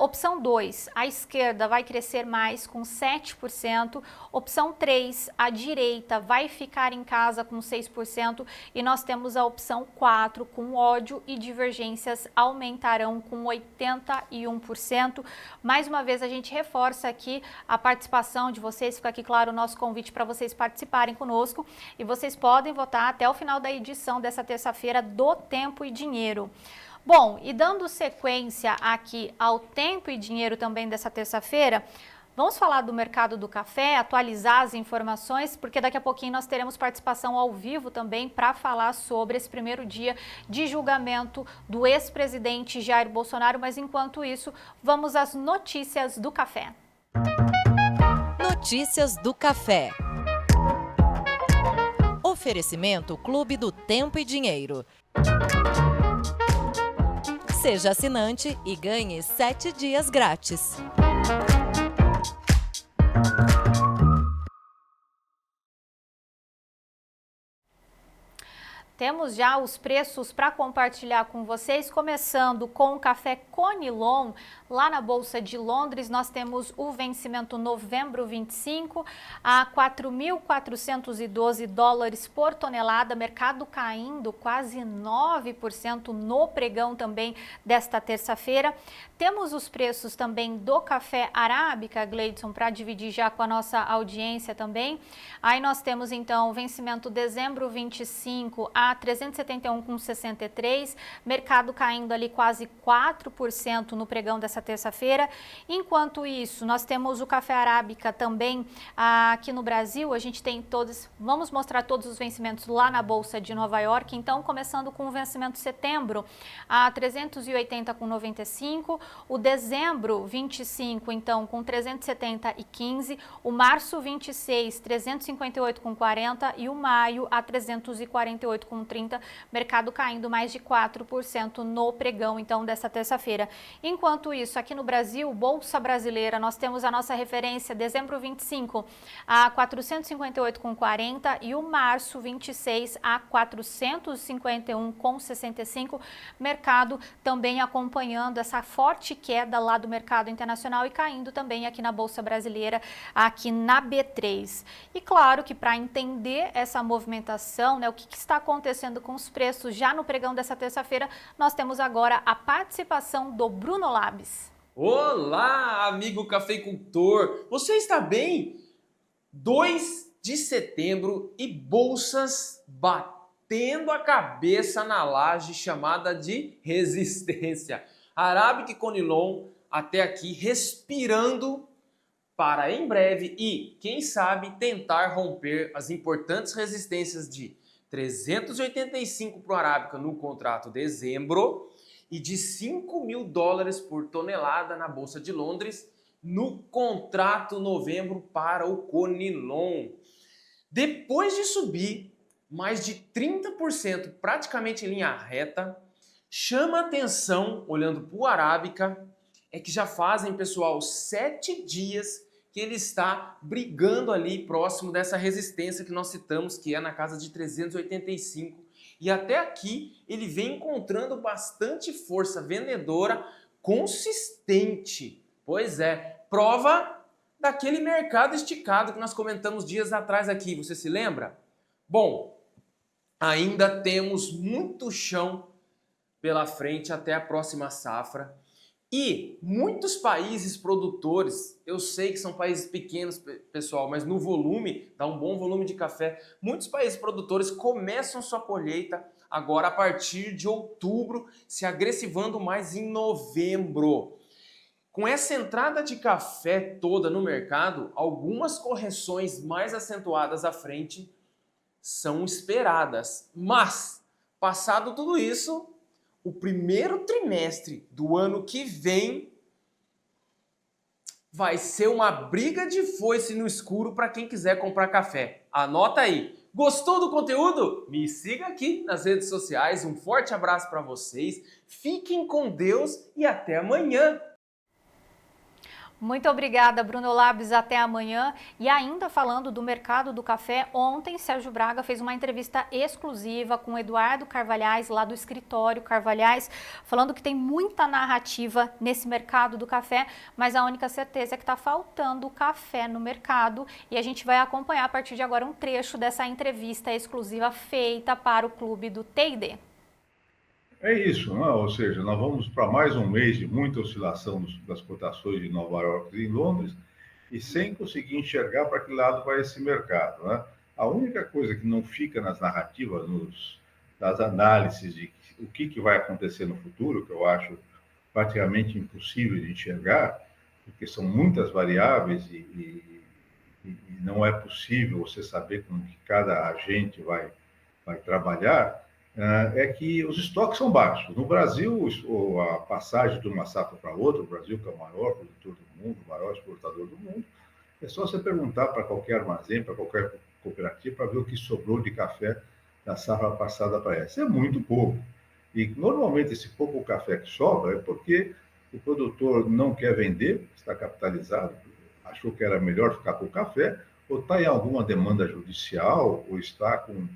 Opção 2, a esquerda vai crescer mais, com 7%. Opção 3, a direita vai ficar em casa, com 6%. E nós temos a opção 4, com ódio áudio e divergências aumentarão com 81%. Mais uma vez a gente reforça aqui a participação de vocês, fica aqui claro o nosso convite para vocês participarem conosco e vocês podem votar até o final da edição dessa terça-feira do Tempo e Dinheiro. Bom, e dando sequência aqui ao Tempo e Dinheiro também dessa terça-feira, vamos falar do mercado do café, atualizar as informações, porque daqui a pouquinho nós teremos participação ao vivo também para falar sobre esse primeiro dia de julgamento do ex-presidente Jair Bolsonaro. Mas enquanto isso, vamos às notícias do café. Notícias do café. Oferecimento Clube do Tempo e Dinheiro. Seja assinante e ganhe 7 dias grátis. Temos já os preços para compartilhar com vocês, começando com o café Conilon, lá na Bolsa de Londres. Nós temos o vencimento novembro 25 a 4.412 dólares por tonelada, mercado caindo quase 9% no pregão também desta terça-feira. Temos os preços também do café arábica, Gleidson, para dividir já com a nossa audiência também. Aí nós temos então o vencimento dezembro 25 a 371,63, mercado caindo ali quase 4% no pregão dessa terça-feira. Enquanto isso, nós temos o café arábica também aqui no Brasil. A gente tem todos, vamos mostrar todos os vencimentos lá na Bolsa de Nova York. Então, começando com o vencimento setembro a 380,95, o dezembro 25, então, com 370,15, o março 26, 358,40 e o maio a 348,30, mercado caindo mais de 4% no pregão, então, dessa terça-feira. Enquanto isso, aqui no Brasil, Bolsa Brasileira, nós temos a nossa referência dezembro 25 a 458,40 e o março 26 a 451,65, mercado também acompanhando essa forte queda lá do mercado internacional e caindo também aqui na Bolsa Brasileira, aqui na B3. E claro que para entender essa movimentação, né, o que está acontecendo com os preços já no pregão dessa terça-feira, nós temos agora a participação do Bruno Labs. Olá, amigo cafeicultor! Você está bem? 2 de setembro e bolsas batendo a cabeça na laje chamada de resistência. Arábica e Conilon até aqui respirando para em breve e, quem sabe, tentar romper as importantes resistências de 385 para o Arábica no contrato dezembro e de 5 mil dólares por tonelada na Bolsa de Londres no contrato novembro para o Conilon. Depois de subir mais de 30%, praticamente em linha reta, chama atenção, olhando para o Arábica, é que já fazem, pessoal, 7 dias que ele está brigando ali próximo dessa resistência que nós citamos, que é na casa de 385. E até aqui ele vem encontrando bastante força vendedora consistente. Pois é, prova daquele mercado esticado que nós comentamos dias atrás aqui, você se lembra? Bom, ainda temos muito chão pela frente até a próxima safra. E muitos países produtores, eu sei que são países pequenos, pessoal, mas no volume, dá um bom volume de café, muitos países produtores começam sua colheita agora a partir de outubro, se agressivando mais em novembro. Com essa entrada de café toda no mercado, algumas correções mais acentuadas à frente são esperadas. Mas, passado tudo isso, o primeiro trimestre do ano que vem vai ser uma briga de foice no escuro para quem quiser comprar café. Anota aí. Gostou do conteúdo? Me siga aqui nas redes sociais. Um forte abraço para vocês. Fiquem com Deus e até amanhã. Muito obrigada, Bruno Labs, até amanhã. E ainda falando do mercado do café, ontem Sérgio Braga fez uma entrevista exclusiva com Eduardo Carvalhais, lá do escritório Carvalhais, falando que tem muita narrativa nesse mercado do café, mas a única certeza é que está faltando café no mercado e a gente vai acompanhar a partir de agora um trecho dessa entrevista exclusiva feita para o Clube do TID. É isso, né? Ou seja, nós vamos para mais um mês de muita oscilação das cotações de Nova York e em Londres e sem conseguir enxergar para que lado vai esse mercado, né? A única coisa que não fica nas narrativas, das análises de o que vai acontecer no futuro, que eu acho praticamente impossível de enxergar, porque são muitas variáveis e não é possível você saber como que cada agente vai trabalhar, é que os estoques são baixos. No Brasil, a passagem de uma safra para outra, o Brasil, que é o maior produtor do mundo, o maior exportador do mundo, é só você perguntar para qualquer armazém, para qualquer cooperativa, para ver o que sobrou de café da safra passada para essa. É muito pouco. E, normalmente, esse pouco café que sobra é porque o produtor não quer vender, está capitalizado, achou que era melhor ficar com o café, ou está em alguma demanda judicial, ou está com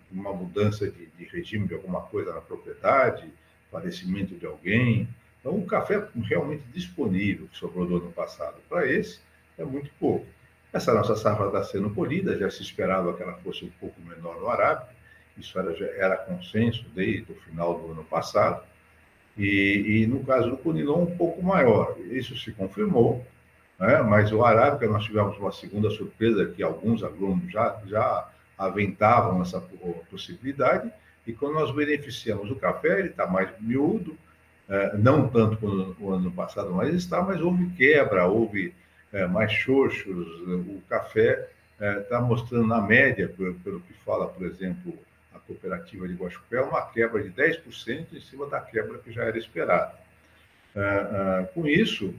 uma mudança de regime de alguma coisa na propriedade, falecimento de alguém. Então, o café realmente disponível que sobrou do ano passado para esse é muito pouco. Essa nossa safra está sendo colhida, já se esperava que ela fosse um pouco menor no Arábica, isso era consenso desde o final do ano passado, e no caso do Conilon, um pouco maior. Isso se confirmou, né? Mas o Arábica nós tivemos uma segunda surpresa, que alguns agrônomos já aventavam essa possibilidade, e quando nós beneficiamos o café, ele está mais miúdo, não tanto como o ano passado, mas houve quebra, houve mais xoxos, o café está mostrando na média, pelo que fala, por exemplo, a cooperativa de Guaxupé, uma quebra de 10% em cima da quebra que já era esperada. Com isso,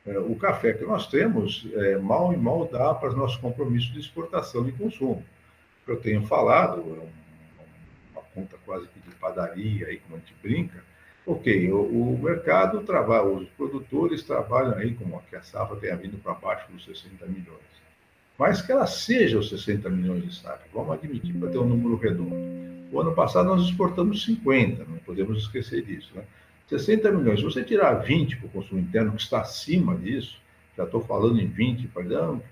o café que nós temos, mal e mal dá para os nossos compromissos de exportação e consumo. Eu tenho falado, uma conta quase que de padaria, aí, como a gente brinca, ok, o mercado trabalha, os produtores trabalham aí como que a safra tenha vindo para baixo dos 60 milhões. Mas que ela seja os 60 milhões de sacas, vamos admitir para ter um número redondo. O ano passado nós exportamos 50, não podemos esquecer disso, né? 60 milhões, se você tirar 20 para o consumo interno, que está acima disso, já estou falando em 20,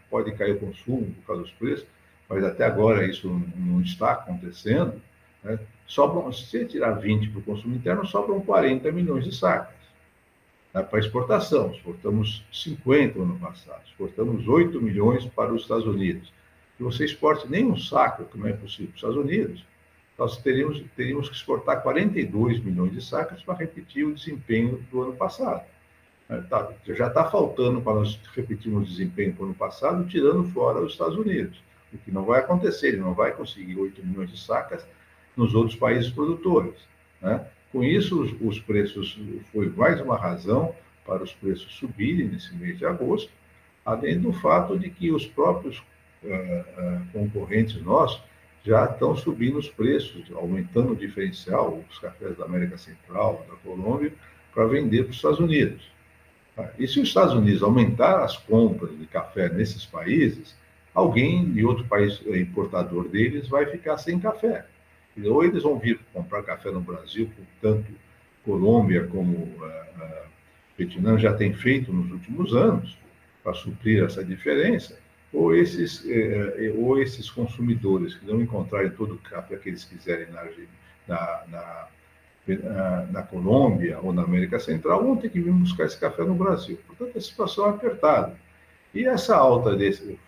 pode cair o consumo por causa dos preços, mas até agora isso não está acontecendo, né? Se você tirar 20 para o consumo interno, sobram 40 milhões de sacas. Para exportação, exportamos 50 no ano passado, exportamos 8 milhões para os Estados Unidos. Se você exporte nem um saco, que não é possível, para os Estados Unidos, nós teríamos que exportar 42 milhões de sacas para repetir o desempenho do ano passado. Já está faltando para nós repetirmos o desempenho do ano passado, tirando fora os Estados Unidos, o que não vai acontecer, ele não vai conseguir 8 milhões de sacas nos outros países produtores, né? Com isso, os preços, foi mais uma razão para os preços subirem nesse mês de agosto, além do fato de que os próprios concorrentes nossos já estão subindo os preços, aumentando o diferencial, os cafés da América Central, da Colômbia, para vender para os Estados Unidos. E se os Estados Unidos aumentar as compras de café nesses países, alguém de outro país importador deles vai ficar sem café. Ou eles vão vir comprar café no Brasil, tanto Colômbia como Vietnã já tem feito nos últimos anos, para suprir essa diferença, ou esses consumidores que não encontrarem todo o café que eles quiserem na Colômbia ou na América Central, vão ter que vir buscar esse café no Brasil. Portanto, a situação é apertada. E essa alta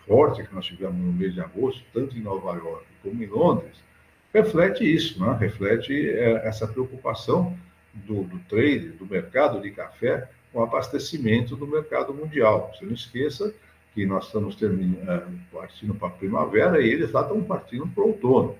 forte que nós tivemos no mês de agosto, tanto em Nova York como em Londres, reflete isso, né? Reflete essa preocupação do trade, do mercado de café, com o abastecimento do mercado mundial. Você não esqueça que nós estamos partindo para a primavera e eles lá estão partindo para o outono.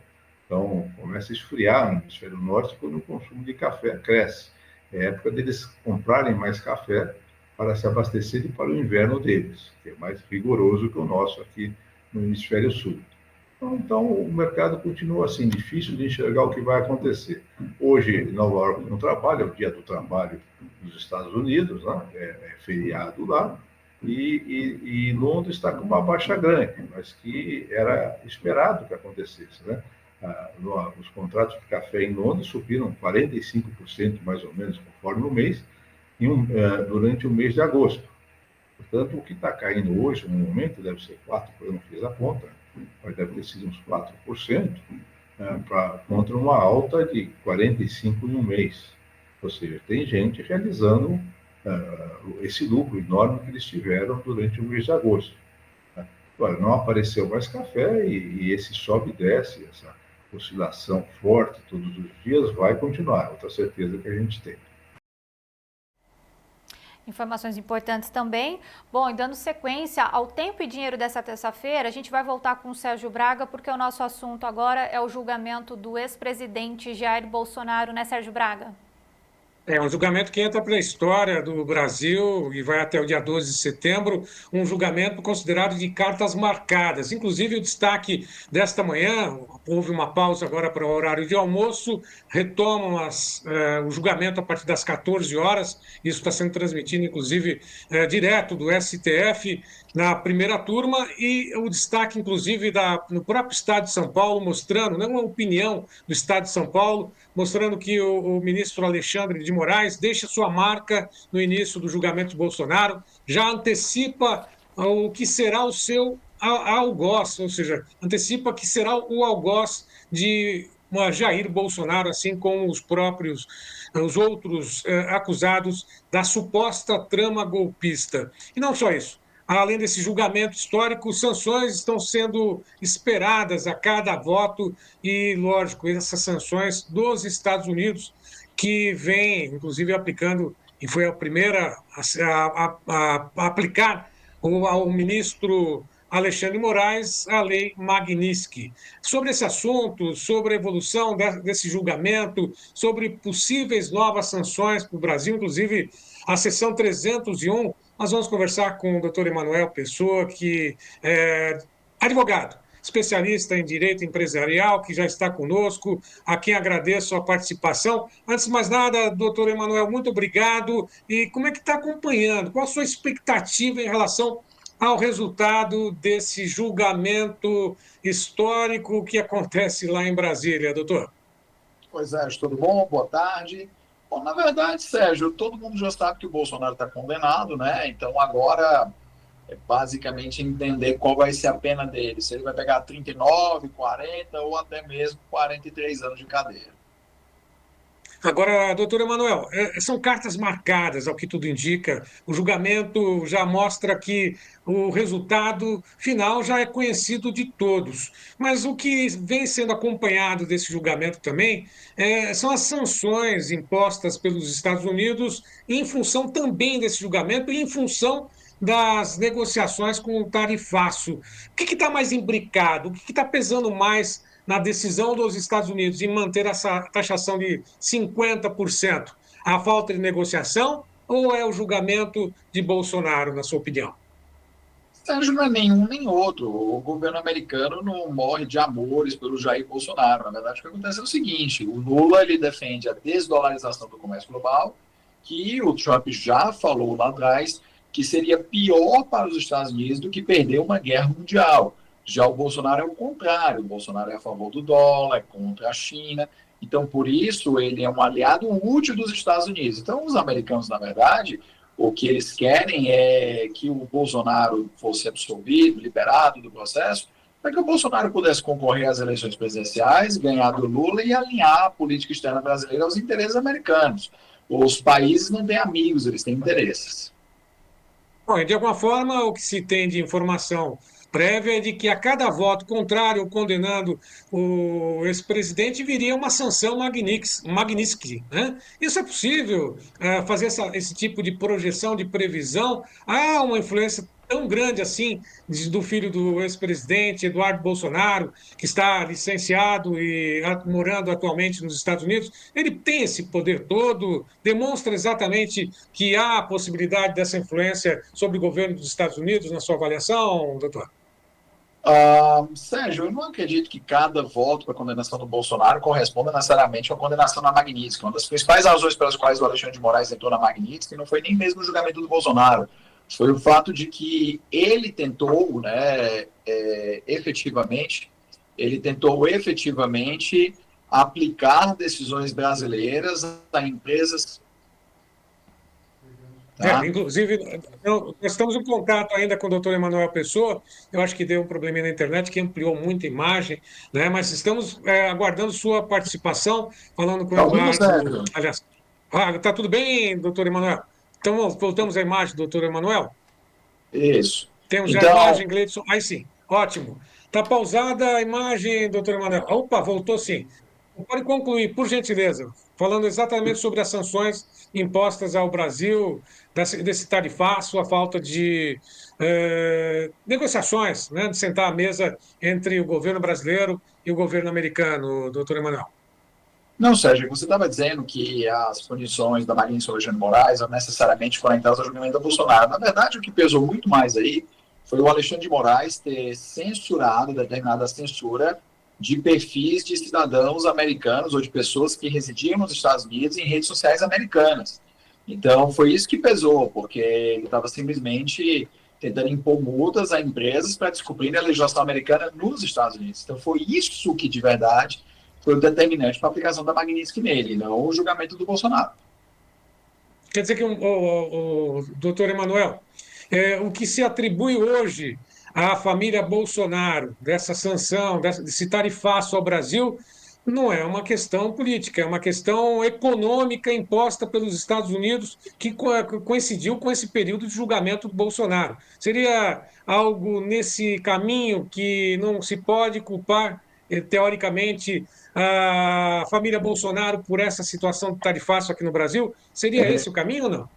Então, começa a esfriar no hemisfério norte quando o consumo de café cresce. É época deles comprarem mais café para se abastecerem para o inverno deles, que é mais rigoroso que o nosso aqui no hemisfério sul. Então, o mercado continua assim, difícil de enxergar o que vai acontecer. Hoje, Nova York não trabalha, é o dia do trabalho nos Estados Unidos, né? É feriado lá, e Londres está com uma baixa grande, mas que era esperado que acontecesse, né? Os contratos de café em Londres subiram 45%, mais ou menos, conforme o mês, durante o mês de agosto. Portanto, o que está caindo hoje, no momento, deve ser 4%, eu não fiz a conta, mas deve ter sido uns 4%, contra uma alta de 45 no mês. Ou seja, tem gente realizando esse lucro enorme que eles tiveram durante o mês de agosto. Agora, não apareceu mais café e esse sobe e desce, essa oscilação forte todos os dias vai continuar, outra certeza que a gente tem. Informações importantes também. Bom, e dando sequência ao Tempo e Dinheiro dessa terça-feira, a gente vai voltar com o Sérgio Braga, porque o nosso assunto agora é o julgamento do ex-presidente Jair Bolsonaro, né, Sérgio Braga? É um julgamento que entra para a história do Brasil e vai até o dia 12 de setembro, um julgamento considerado de cartas marcadas. Inclusive, o destaque desta manhã, houve uma pausa agora para o horário de almoço, retomam o julgamento a partir das 14 horas, isso está sendo transmitido, inclusive, direto do STF, na primeira turma, e o destaque, inclusive, no próprio Estado de São Paulo, mostrando, não uma opinião do Estado de São Paulo, mostrando que o ministro Alexandre de Moraes deixa sua marca no início do julgamento de Bolsonaro, já antecipa o que será o seu algoz, ou seja, antecipa que será o algoz de Jair Bolsonaro, assim como os outros acusados da suposta trama golpista. E não só isso. Além desse julgamento histórico, sanções estão sendo esperadas a cada voto e, lógico, essas sanções dos Estados Unidos, que vem, inclusive, aplicando, e foi a primeira a aplicar ao ministro Alexandre de Moraes a lei Magnitsky. Sobre esse assunto, sobre a evolução desse julgamento, sobre possíveis novas sanções para o Brasil, inclusive a seção 301, nós vamos conversar com o doutor Emanuel Pessoa, que é advogado, especialista em direito empresarial, que já está conosco, a quem agradeço a participação. Antes de mais nada, doutor Emanuel, muito obrigado. E como é que está acompanhando? Qual a sua expectativa em relação ao resultado desse julgamento histórico que acontece lá em Brasília, doutor? Pois é, tudo bom? Boa tarde. Bom, na verdade, Sérgio, todo mundo já sabe que o Bolsonaro está condenado, né? Então agora é basicamente entender qual vai ser a pena dele. Se ele vai pegar 39, 40 ou até mesmo 43 anos de cadeia. Agora, doutor Emanuel, são cartas marcadas, ao que tudo indica. O julgamento já mostra que o resultado final já é conhecido de todos. Mas o que vem sendo acompanhado desse julgamento também são as sanções impostas pelos Estados Unidos em função também desse julgamento e em função das negociações com o tarifaço. O que está mais imbricado? O que está pesando mais na decisão dos Estados Unidos em manter essa taxação de 50%? A falta de negociação ou é o julgamento de Bolsonaro, na sua opinião? Sérgio, não é nenhum nem outro. O governo americano não morre de amores pelo Jair Bolsonaro. Na verdade, o que acontece é o seguinte: o Lula ele defende a desdolarização do comércio global, que o Trump já falou lá atrás que seria pior para os Estados Unidos do que perder uma guerra mundial. Já o Bolsonaro é o contrário. O Bolsonaro é a favor do dólar, é contra a China. Então, por isso, ele é um aliado útil dos Estados Unidos. Então, os americanos, na verdade, o que eles querem é que o Bolsonaro fosse absolvido, liberado do processo, para que o Bolsonaro pudesse concorrer às eleições presidenciais, ganhar do Lula e alinhar a política externa brasileira aos interesses americanos. Os países não têm amigos, eles têm interesses. Bom, de alguma forma, o que se tem de informação prévia é de que a cada voto contrário condenando o ex-presidente viria uma sanção Magnitsky, né? Isso é possível fazer esse tipo de projeção, de previsão? Há uma influência tão grande assim do filho do ex-presidente, Eduardo Bolsonaro, que está licenciado e morando atualmente nos Estados Unidos. Ele tem esse poder todo, demonstra exatamente que há a possibilidade dessa influência sobre o governo dos Estados Unidos, na sua avaliação, doutor? Sérgio, eu não acredito que cada voto para a condenação do Bolsonaro corresponda necessariamente a uma condenação na Magnitsky. Uma das principais razões pelas quais o Alexandre de Moraes entrou na Magnitsky não foi nem mesmo o julgamento do Bolsonaro, foi o fato de que ele tentou, né, efetivamente aplicar decisões brasileiras a empresas Tá? Inclusive, nós estamos em contato ainda com o doutor Emanuel Pessoa. Eu acho que deu um probleminha na internet que ampliou muito a imagem, né? Mas estamos aguardando sua participação, falando com o Tá ouvindo, Eduardo. Sérgio? Aliás, tá tudo bem, doutor Emanuel? Então, voltamos à imagem, doutor Emanuel? Isso. Temos já a Então, imagem, Gleidson. Aí sim, ótimo. Está pausada a imagem, doutor Emanuel. Opa, voltou sim. Pode concluir, por gentileza, falando exatamente sobre as sanções impostas ao Brasil, desse tarifaço, a falta de negociações, né, de sentar à mesa entre o governo brasileiro e o governo americano, doutor Emanuel. não, Sérgio, você estava dizendo que as punições da Marinha sobre Alexandre de Moraes eram necessariamente conectadas ao julgamento do Bolsonaro. Na verdade, o que pesou muito mais aí foi o Alexandre de Moraes ter censurado, determinada censura de perfis de cidadãos americanos ou de pessoas que residiam nos Estados Unidos em redes sociais americanas. Então, foi isso que pesou, porque ele estava simplesmente tentando impor multas a empresas para descobrir a legislação americana nos Estados Unidos. Então, foi isso que, de verdade, foi o determinante para a aplicação da Magnitsky nele, não o julgamento do Bolsonaro. Quer dizer que, o doutor Emanuel, o que se atribui hoje à família Bolsonaro, dessa sanção, desse tarifaço ao Brasil, não é uma questão política, é uma questão econômica imposta pelos Estados Unidos que coincidiu com esse período de julgamento do Bolsonaro. Seria algo nesse caminho que não se pode culpar, teoricamente, a família Bolsonaro por essa situação de tarifaço aqui no Brasil? Seria esse o caminho ou não?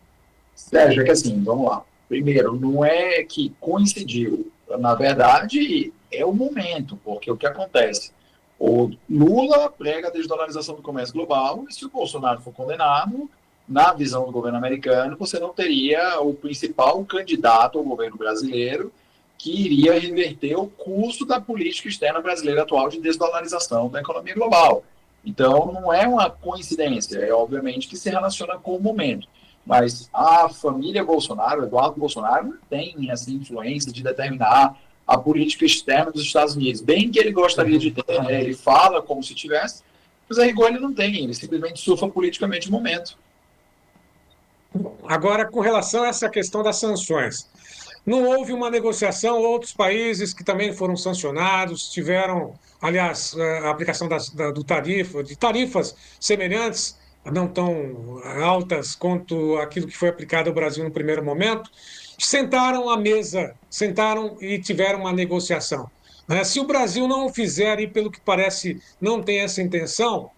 Sérgio, é que assim, vamos lá. Primeiro, não é que coincidiu. Na verdade, é o momento, porque o que acontece? O Lula prega a desdolarização do comércio global, e se o Bolsonaro for condenado, na visão do governo americano, você não teria o principal candidato ao governo brasileiro que iria reverter o custo da política externa brasileira atual de desdolarização da economia global. Então, não é uma coincidência, é obviamente que se relaciona com o momento. Mas a família Bolsonaro, Eduardo Bolsonaro, não tem essa influência de determinar a política externa dos Estados Unidos. Bem que ele gostaria de ter, né? Ele fala como se tivesse, mas a rigor ele não tem, ele simplesmente surfa politicamente o momento. Agora, com relação a essa questão das sanções, não houve uma negociação, outros países que também foram sancionados tiveram, aliás, a aplicação de tarifas semelhantes, não tão altas quanto aquilo que foi aplicado ao Brasil no primeiro momento, sentaram à mesa, sentaram e tiveram uma negociação. Se o Brasil não o fizer, e pelo que parece não tem essa intenção,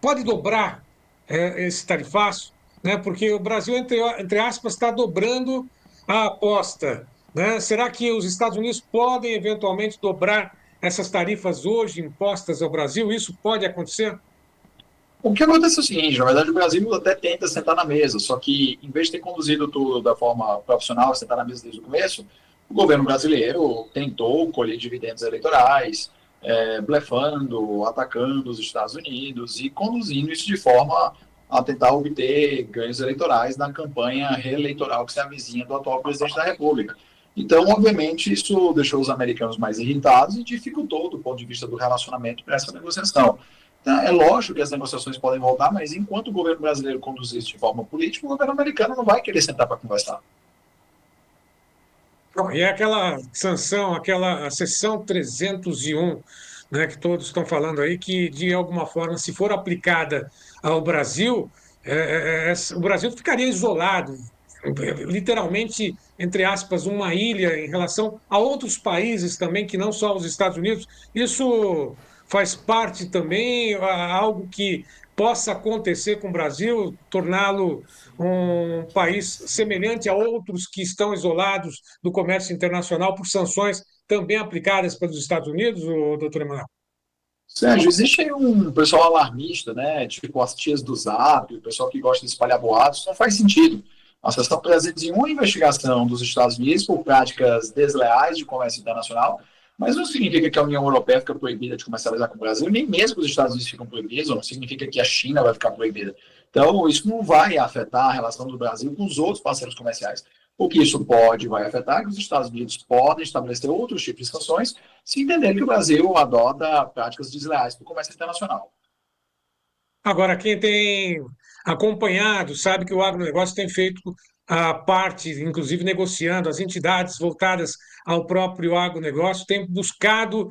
pode dobrar esse tarifaço, né? Porque o Brasil, entre aspas, está dobrando a aposta, né? Será que os Estados Unidos podem eventualmente dobrar essas tarifas hoje impostas ao Brasil? Isso pode acontecer? O que acontece é o seguinte, na verdade o Brasil até tenta sentar na mesa, só que em vez de ter conduzido tudo da forma profissional, sentar na mesa desde o começo, o governo brasileiro tentou colher dividendos eleitorais, blefando, atacando os Estados Unidos e conduzindo isso de forma a tentar obter ganhos eleitorais na campanha reeleitoral que se avizinha do atual presidente da República. Então, obviamente, isso deixou os americanos mais irritados e dificultou do ponto de vista do relacionamento para essa negociação. Então, é lógico que as negociações podem voltar, mas enquanto o governo brasileiro conduzir isso de forma política, o governo americano não vai querer sentar para conversar. E é aquela sanção, aquela seção 301, né, que todos estão falando aí, que de alguma forma, se for aplicada ao Brasil, o Brasil ficaria isolado, literalmente, entre aspas, uma ilha em relação a outros países também, que não só os Estados Unidos. Isso faz parte também, algo que possa acontecer com o Brasil, torná-lo um país semelhante a outros que estão isolados do comércio internacional por sanções também aplicadas pelos Estados Unidos, doutor Emanuel? Sérgio, existe aí um pessoal alarmista, né? Tipo as tias do Zap, o pessoal que gosta de espalhar boatos, não faz sentido. A seção 301 é investigação dos Estados Unidos por práticas desleais de comércio internacional, mas não significa que a União Europeia fica proibida de comercializar com o Brasil, nem mesmo que os Estados Unidos ficam proibidos, não significa que a China vai ficar proibida. Então, isso não vai afetar a relação do Brasil com os outros parceiros comerciais. O que isso vai afetar é que os Estados Unidos podem estabelecer outros tipos de sanções se entender que o Brasil adota práticas desleais para o comércio internacional. Agora, quem tem acompanhado, sabe que o agronegócio tem feito a parte, inclusive negociando, as entidades voltadas ao próprio agronegócio têm buscado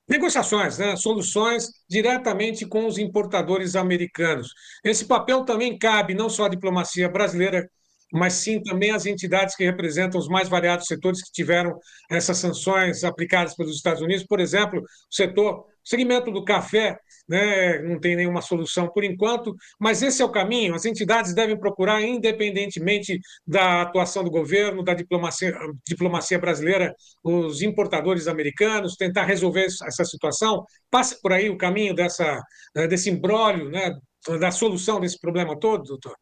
negociações, né, soluções diretamente com os importadores americanos. Esse papel também cabe não só à diplomacia brasileira, mas sim também às entidades que representam os mais variados setores que tiveram essas sanções aplicadas pelos Estados Unidos. Por exemplo, o segmento do café, né, não tem nenhuma solução por enquanto, mas esse é o caminho. As entidades devem procurar, independentemente da atuação do governo, da diplomacia brasileira, os importadores americanos, tentar resolver essa situação. Passa por aí o caminho desse imbróglio, né, da solução desse problema todo, doutor?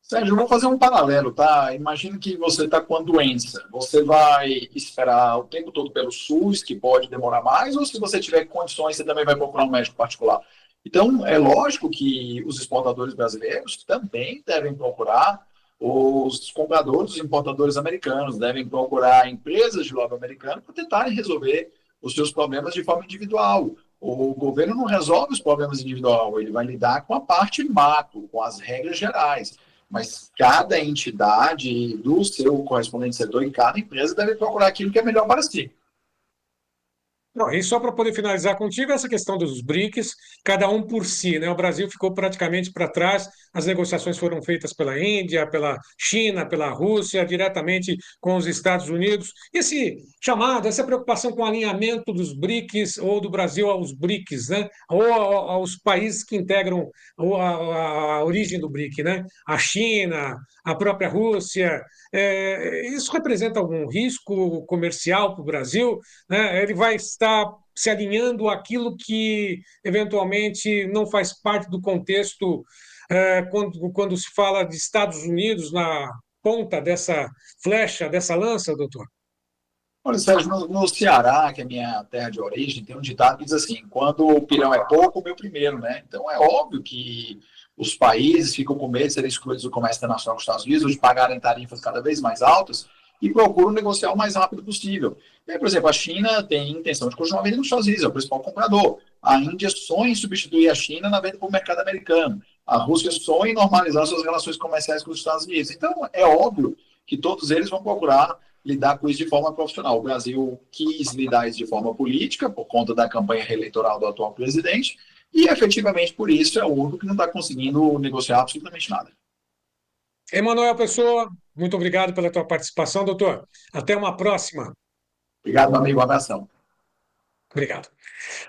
Sérgio, eu vou fazer um paralelo, tá? Imagina que você está com a doença. Você vai esperar o tempo todo pelo SUS, que pode demorar mais, ou se você tiver condições, você também vai procurar um médico particular. Então, é lógico que os exportadores brasileiros também devem procurar os compradores, os importadores americanos, devem procurar empresas de lobby americano para tentarem resolver os seus problemas de forma individual. O governo não resolve os problemas individuais, ele vai lidar com a parte macro, com as regras gerais. Mas cada entidade do seu correspondente setor e cada empresa deve procurar aquilo que é melhor para si. Não, e só para poder finalizar contigo, essa questão dos BRICS, cada um por si, né? O Brasil ficou praticamente para trás, as negociações foram feitas pela Índia, pela China, pela Rússia, diretamente com os Estados Unidos. Essa preocupação com o alinhamento dos BRICS, ou do Brasil aos BRICS, né? Ou aos países que integram a origem do BRIC, né? A China, a própria Rússia. Isso representa algum risco comercial para o Brasil, né? Ele vai estar se alinhando àquilo que eventualmente não faz parte do contexto quando se fala de Estados Unidos na ponta dessa flecha, dessa lança, doutor? Olha, Sérgio, no Ceará, que é a minha terra de origem, tem um ditado que diz assim: quando o pirão é pouco, o meu primeiro, né? Então é óbvio que os países ficam com medo de serem excluídos do comércio internacional com os Estados Unidos, ou de pagarem tarifas cada vez mais altas, e procuram negociar o mais rápido possível. E aí, por exemplo, a China tem intenção de continuar vendendo nos Estados Unidos, é o principal comprador. A Índia sonha em substituir a China na venda para o mercado americano. A Rússia sonha em normalizar suas relações comerciais com os Estados Unidos. Então, é óbvio que todos eles vão procurar lidar com isso de forma profissional. O Brasil quis lidar isso de forma política, por conta da campanha reeleitoral do atual presidente, e efetivamente por isso é o único que não está conseguindo negociar absolutamente nada. Emanuel Pessoa, muito obrigado pela tua participação, doutor. Até uma próxima. Obrigado, meu amigo. Um abração. Obrigado.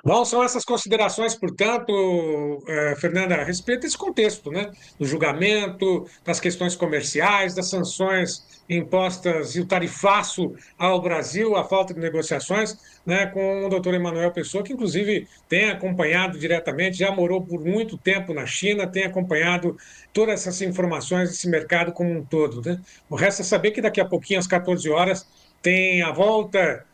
Bom, são essas considerações, portanto, Fernanda, a respeito desse contexto, né? Do julgamento, das questões comerciais, das sanções impostas e o tarifaço ao Brasil, a falta de negociações, né? Com o doutor Emanuel Pessoa, que inclusive tem acompanhado diretamente, já morou por muito tempo na China, tem acompanhado todas essas informações desse mercado como um todo, né? O resto é saber que daqui a pouquinho, às 14 horas, tem a volta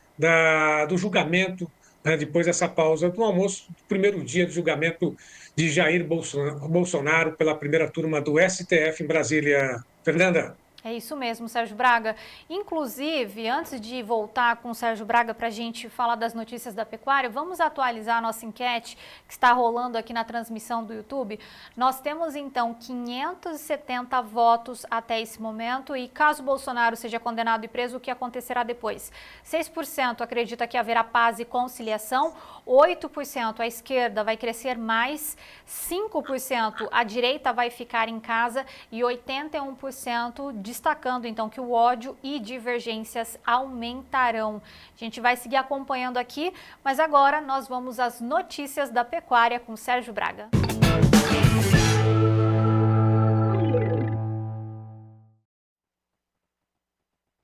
do julgamento, depois dessa pausa do almoço, primeiro dia do julgamento de Jair Bolsonaro pela primeira turma do STF em Brasília. Fernanda. É isso mesmo, Sérgio Braga. Inclusive, antes de voltar com o Sérgio Braga para a gente falar das notícias da pecuária, vamos atualizar a nossa enquete que está rolando aqui na transmissão do YouTube. Nós temos, então, 570 votos até esse momento e caso Bolsonaro seja condenado e preso, o que acontecerá depois? 6% acredita que haverá paz e conciliação, 8% a esquerda vai crescer mais, 5% a direita vai ficar em casa e 81% destacando então que o ódio e divergências aumentarão. A gente vai seguir acompanhando aqui, mas agora nós vamos às notícias da pecuária com Sérgio Braga.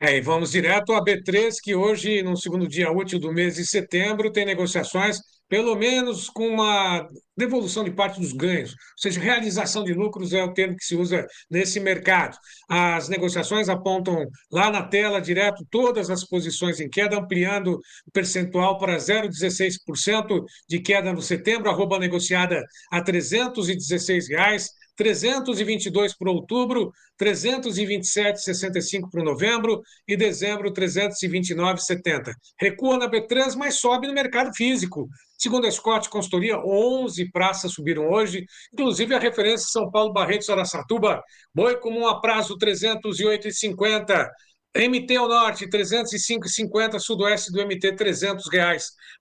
E vamos direto à B3, que hoje, no segundo dia útil do mês de setembro, tem negociações, pelo menos com uma devolução de parte dos ganhos, ou seja, realização de lucros é o termo que se usa nesse mercado. As negociações apontam lá na tela, direto, todas as posições em queda, ampliando o percentual para 0,16% de queda no setembro, arroba negociada a R$ 316, 322 para outubro, 327,65 para novembro e dezembro 329,70. Recua na B3, mas sobe no mercado físico. Segundo a Scott Consultoria, 11 praças subiram hoje, inclusive a referência São Paulo Barretos Araçatuba, boi comum a prazo 308,50. MT ao norte, 305,50, sudoeste do MT, R$300,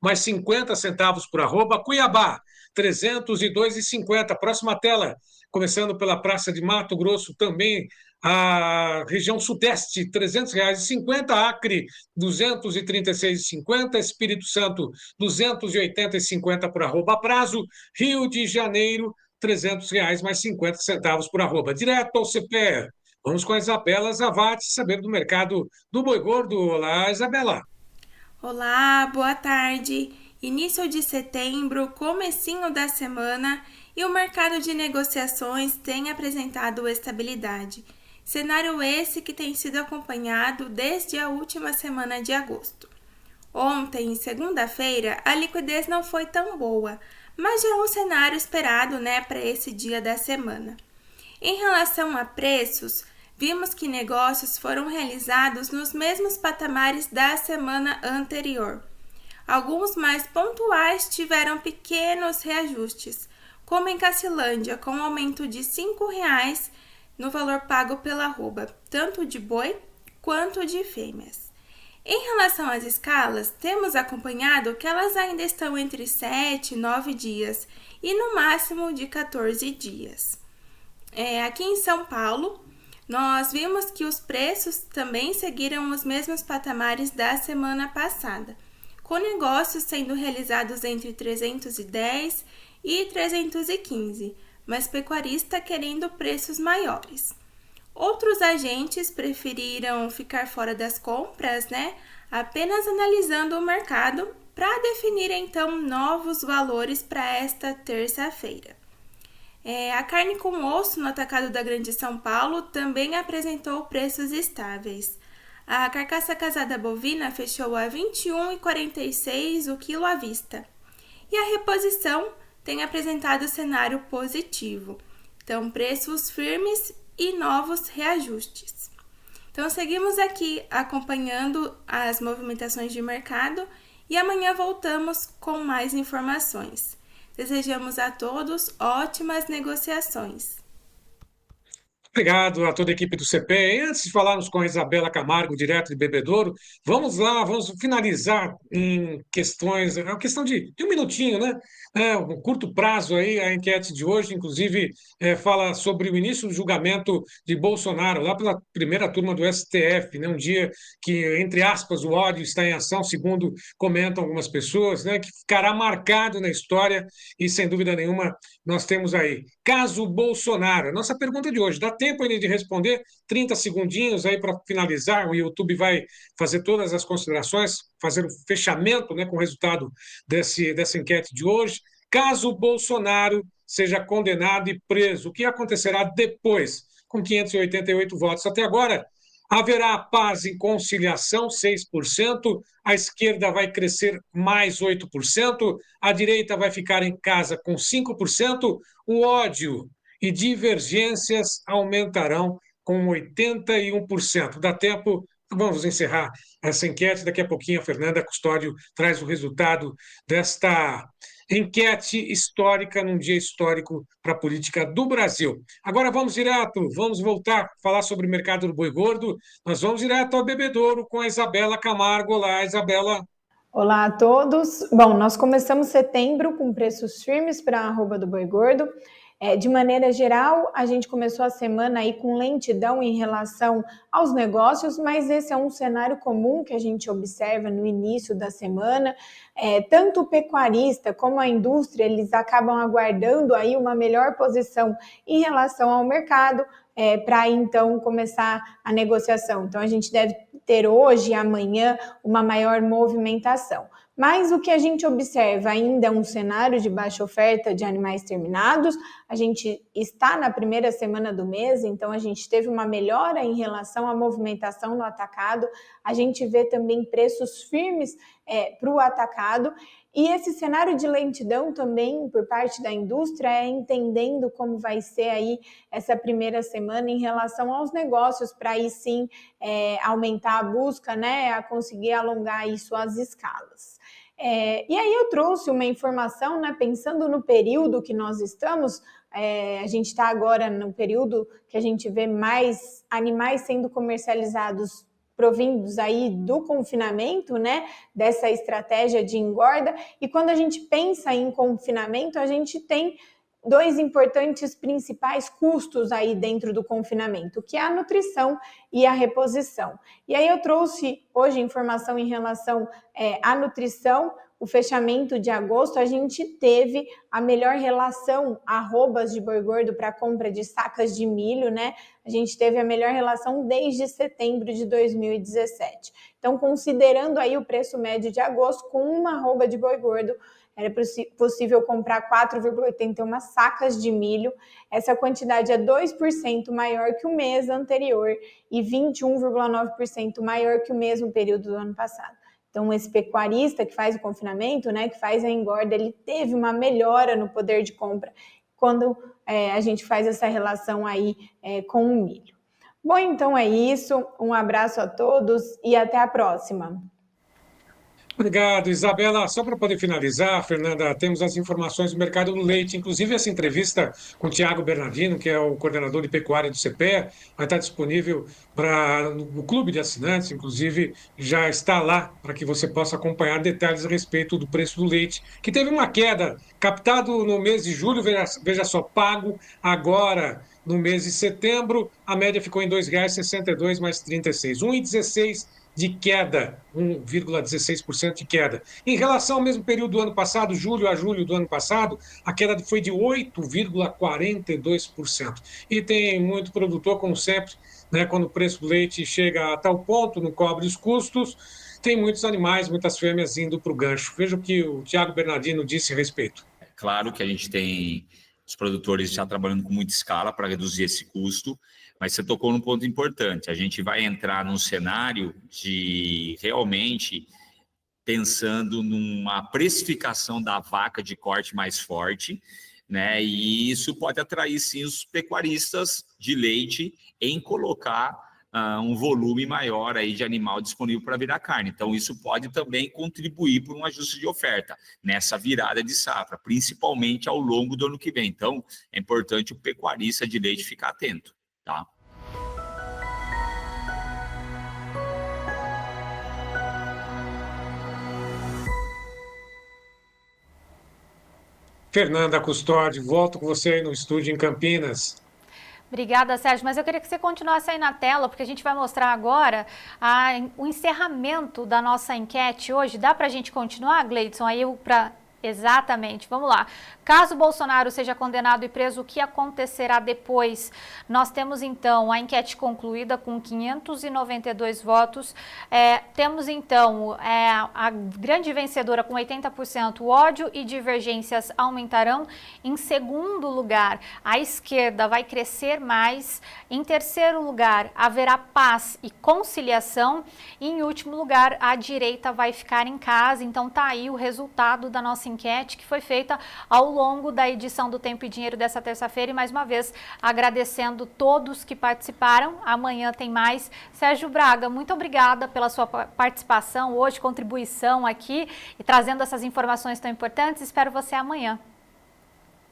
mais 50 centavos por arroba. Cuiabá, 302,50. Próxima tela, começando pela Praça de Mato Grosso, também a região sudeste, R$300,50. Acre, 236,50. Espírito Santo, 280,50 por arroba prazo. Rio de Janeiro, R$300, mais 50 centavos por arroba. Direto ao CPE. Vamos com a Isabela Zavati, saber do mercado do boi gordo. Olá, Isabela. Olá, boa tarde. Início de setembro, comecinho da semana e o mercado de negociações tem apresentado estabilidade. Cenário esse que tem sido acompanhado desde a última semana de agosto. Ontem, segunda-feira, a liquidez não foi tão boa, mas já é um cenário esperado, para esse dia da semana. Em relação a preços, vimos que negócios foram realizados nos mesmos patamares da semana anterior. Alguns mais pontuais tiveram pequenos reajustes, como em Cacilândia, com um aumento de R$ 5,00 no valor pago pela arroba, tanto de boi quanto de fêmeas. Em relação às escalas, temos acompanhado que elas ainda estão entre 7 e 9 dias e no máximo de 14 dias. Aqui em São Paulo, nós vimos que os preços também seguiram os mesmos patamares da semana passada, com negócios sendo realizados entre 310 e 315, mas pecuarista querendo preços maiores. Outros agentes preferiram ficar fora das compras, apenas analisando o mercado para definir então novos valores para esta terça-feira. A carne com osso no atacado da Grande São Paulo também apresentou preços estáveis. A carcaça casada bovina fechou a R$ 21,46 o quilo à vista. E a reposição tem apresentado cenário positivo. Então, preços firmes e novos reajustes. Então, seguimos aqui acompanhando as movimentações de mercado e amanhã voltamos com mais informações. Desejamos a todos ótimas negociações. Obrigado a toda a equipe do CPE. Antes de falarmos com a Isabela Camargo, direto de Bebedouro, vamos lá, vamos finalizar em questões, é uma questão de um minutinho, um curto prazo aí, a enquete de hoje, inclusive, fala sobre o início do julgamento de Bolsonaro, lá pela primeira turma do STF, um dia que, entre aspas, o ódio está em ação, segundo comentam algumas pessoas, que ficará marcado na história e, sem dúvida nenhuma, nós temos aí, caso Bolsonaro, nossa pergunta de hoje, dá tempo ainda de responder, 30 segundinhos aí para finalizar, o YouTube vai fazer todas as considerações, fazer o fechamento com o resultado dessa enquete de hoje. Caso Bolsonaro seja condenado e preso, o que acontecerá depois, com 588 votos? Até agora, haverá paz e conciliação, 6%, a esquerda vai crescer mais 8%, a direita vai ficar em casa com 5%, o ódio e divergências aumentarão com 81%. Dá tempo, vamos encerrar essa enquete, daqui a pouquinho a Fernanda Custódio traz o resultado desta enquete histórica, num dia histórico para a política do Brasil. Agora vamos voltar a falar sobre o mercado do boi gordo, nós vamos direto ao Bebedouro com a Isabela Camargo. Olá, Isabela. Olá a todos. Bom, nós começamos setembro com preços firmes para a arroba do boi gordo. De maneira geral, a gente começou a semana aí com lentidão em relação aos negócios, mas esse é um cenário comum que a gente observa no início da semana. Tanto o pecuarista como a indústria, eles acabam aguardando aí uma melhor posição em relação ao mercado para então começar a negociação. Então, a gente deve ter hoje e amanhã uma maior movimentação. Mas o que a gente observa ainda é um cenário de baixa oferta de animais terminados. A gente está na primeira semana do mês, então a gente teve uma melhora em relação à movimentação no atacado. A gente vê também preços firmes para o atacado E esse cenário de lentidão também por parte da indústria é entendendo como vai ser aí essa primeira semana em relação aos negócios, para aí sim aumentar a busca, né, a conseguir alongar aí suas escalas. E aí eu trouxe uma informação, né, pensando no período que nós estamos, a gente está agora no período que a gente vê mais animais sendo comercializados provindos aí do confinamento, né, dessa estratégia de engorda, e quando a gente pensa em confinamento, a gente tem dois importantes principais custos aí dentro do confinamento, que é a nutrição e a reposição. E aí eu trouxe hoje informação em relação à nutrição. O fechamento de agosto, a gente teve a melhor relação arrobas de boi gordo para compra de sacas de milho, né? A gente teve a melhor relação desde setembro de 2017. Então, considerando aí o preço médio de agosto, com uma arroba de boi gordo, era possível comprar 4,81 sacas de milho. Essa quantidade é 2% maior que o mês anterior e 21,9% maior que o mesmo período do ano passado. Então, esse pecuarista que faz o confinamento, né, que faz a engorda, ele teve uma melhora no poder de compra quando a gente faz essa relação aí com o milho. Bom, então é isso. Um abraço a todos e até a próxima. Obrigado, Isabela. Só para poder finalizar, Fernanda, temos as informações do mercado do leite, inclusive essa entrevista com o Thiago Bernardino, que é o coordenador de pecuária do CPEA, vai estar disponível no clube de assinantes, inclusive já está lá para que você possa acompanhar detalhes a respeito do preço do leite, que teve uma queda, captado no mês de julho, veja só, pago agora no mês de setembro, a média ficou em R$ 2,62 mais 36, 1,16 de queda, 1,16% de queda. Em relação ao mesmo período do ano passado, julho a julho do ano passado, a queda foi de 8,42%. E tem muito produtor, como sempre, né, quando o preço do leite chega a tal ponto, não cobre os custos, tem muitos animais, muitas fêmeas indo para o gancho. Veja o que o Thiago Bernardino disse a respeito. É claro que a gente tem os produtores já trabalhando com muita escala para reduzir esse custo, mas você tocou num ponto importante. A gente vai entrar num cenário de realmente pensando numa precificação da vaca de corte mais forte, né? E isso pode atrair, sim, os pecuaristas de leite em colocar um volume maior aí de animal disponível para virar carne. Então, isso pode também contribuir para um ajuste de oferta nessa virada de safra, principalmente ao longo do ano que vem. Então, é importante o pecuarista de leite ficar atento, tá? Fernanda Custódio, volto com você aí no estúdio em Campinas. Obrigada, Sérgio, mas eu queria que você continuasse aí na tela, porque a gente vai mostrar agora o encerramento da nossa enquete hoje. Dá para a gente continuar, Gleidson? Aí Exatamente, vamos lá. Caso Bolsonaro seja condenado e preso, o que acontecerá depois? Nós temos então a enquete concluída com 592 votos. Temos então a grande vencedora com 80%. O ódio e divergências aumentarão. Em segundo lugar, a esquerda vai crescer mais. Em terceiro lugar, haverá paz e conciliação. E em último lugar, a direita vai ficar em casa. Então tá aí o resultado da nossa enquete que foi feita ao longo da edição do Tempo e Dinheiro dessa terça-feira, e mais uma vez agradecendo todos que participaram. Amanhã tem mais. Sérgio Braga, muito obrigada pela sua participação hoje, contribuição aqui e trazendo essas informações tão importantes. Espero você amanhã.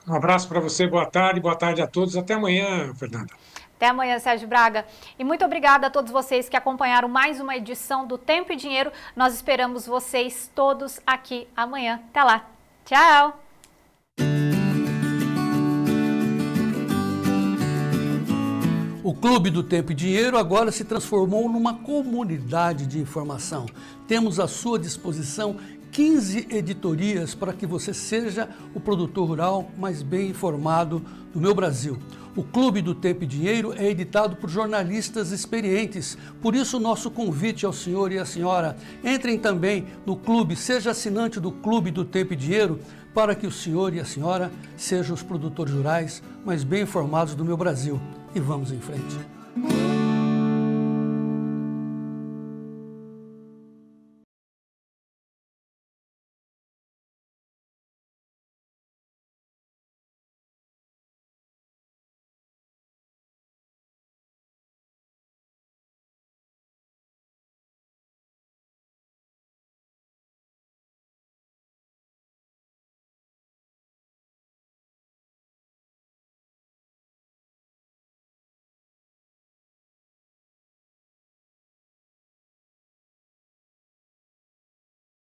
Um abraço para você, boa tarde a todos. Até amanhã, Fernanda. Até amanhã, Sérgio Braga. E muito obrigada a todos vocês que acompanharam mais uma edição do Tempo e Dinheiro. Nós esperamos vocês todos aqui amanhã. Até lá. Tchau! O Clube do Tempo e Dinheiro agora se transformou numa comunidade de informação. Temos à sua disposição 15 editorias para que você seja o produtor rural mais bem informado do meu Brasil. O Clube do Tempo e Dinheiro é editado por jornalistas experientes, por isso o nosso convite ao senhor e à senhora, entrem também no clube, seja assinante do Clube do Tempo e Dinheiro, para que o senhor e a senhora sejam os produtores rurais mais bem informados do meu Brasil. E vamos em frente.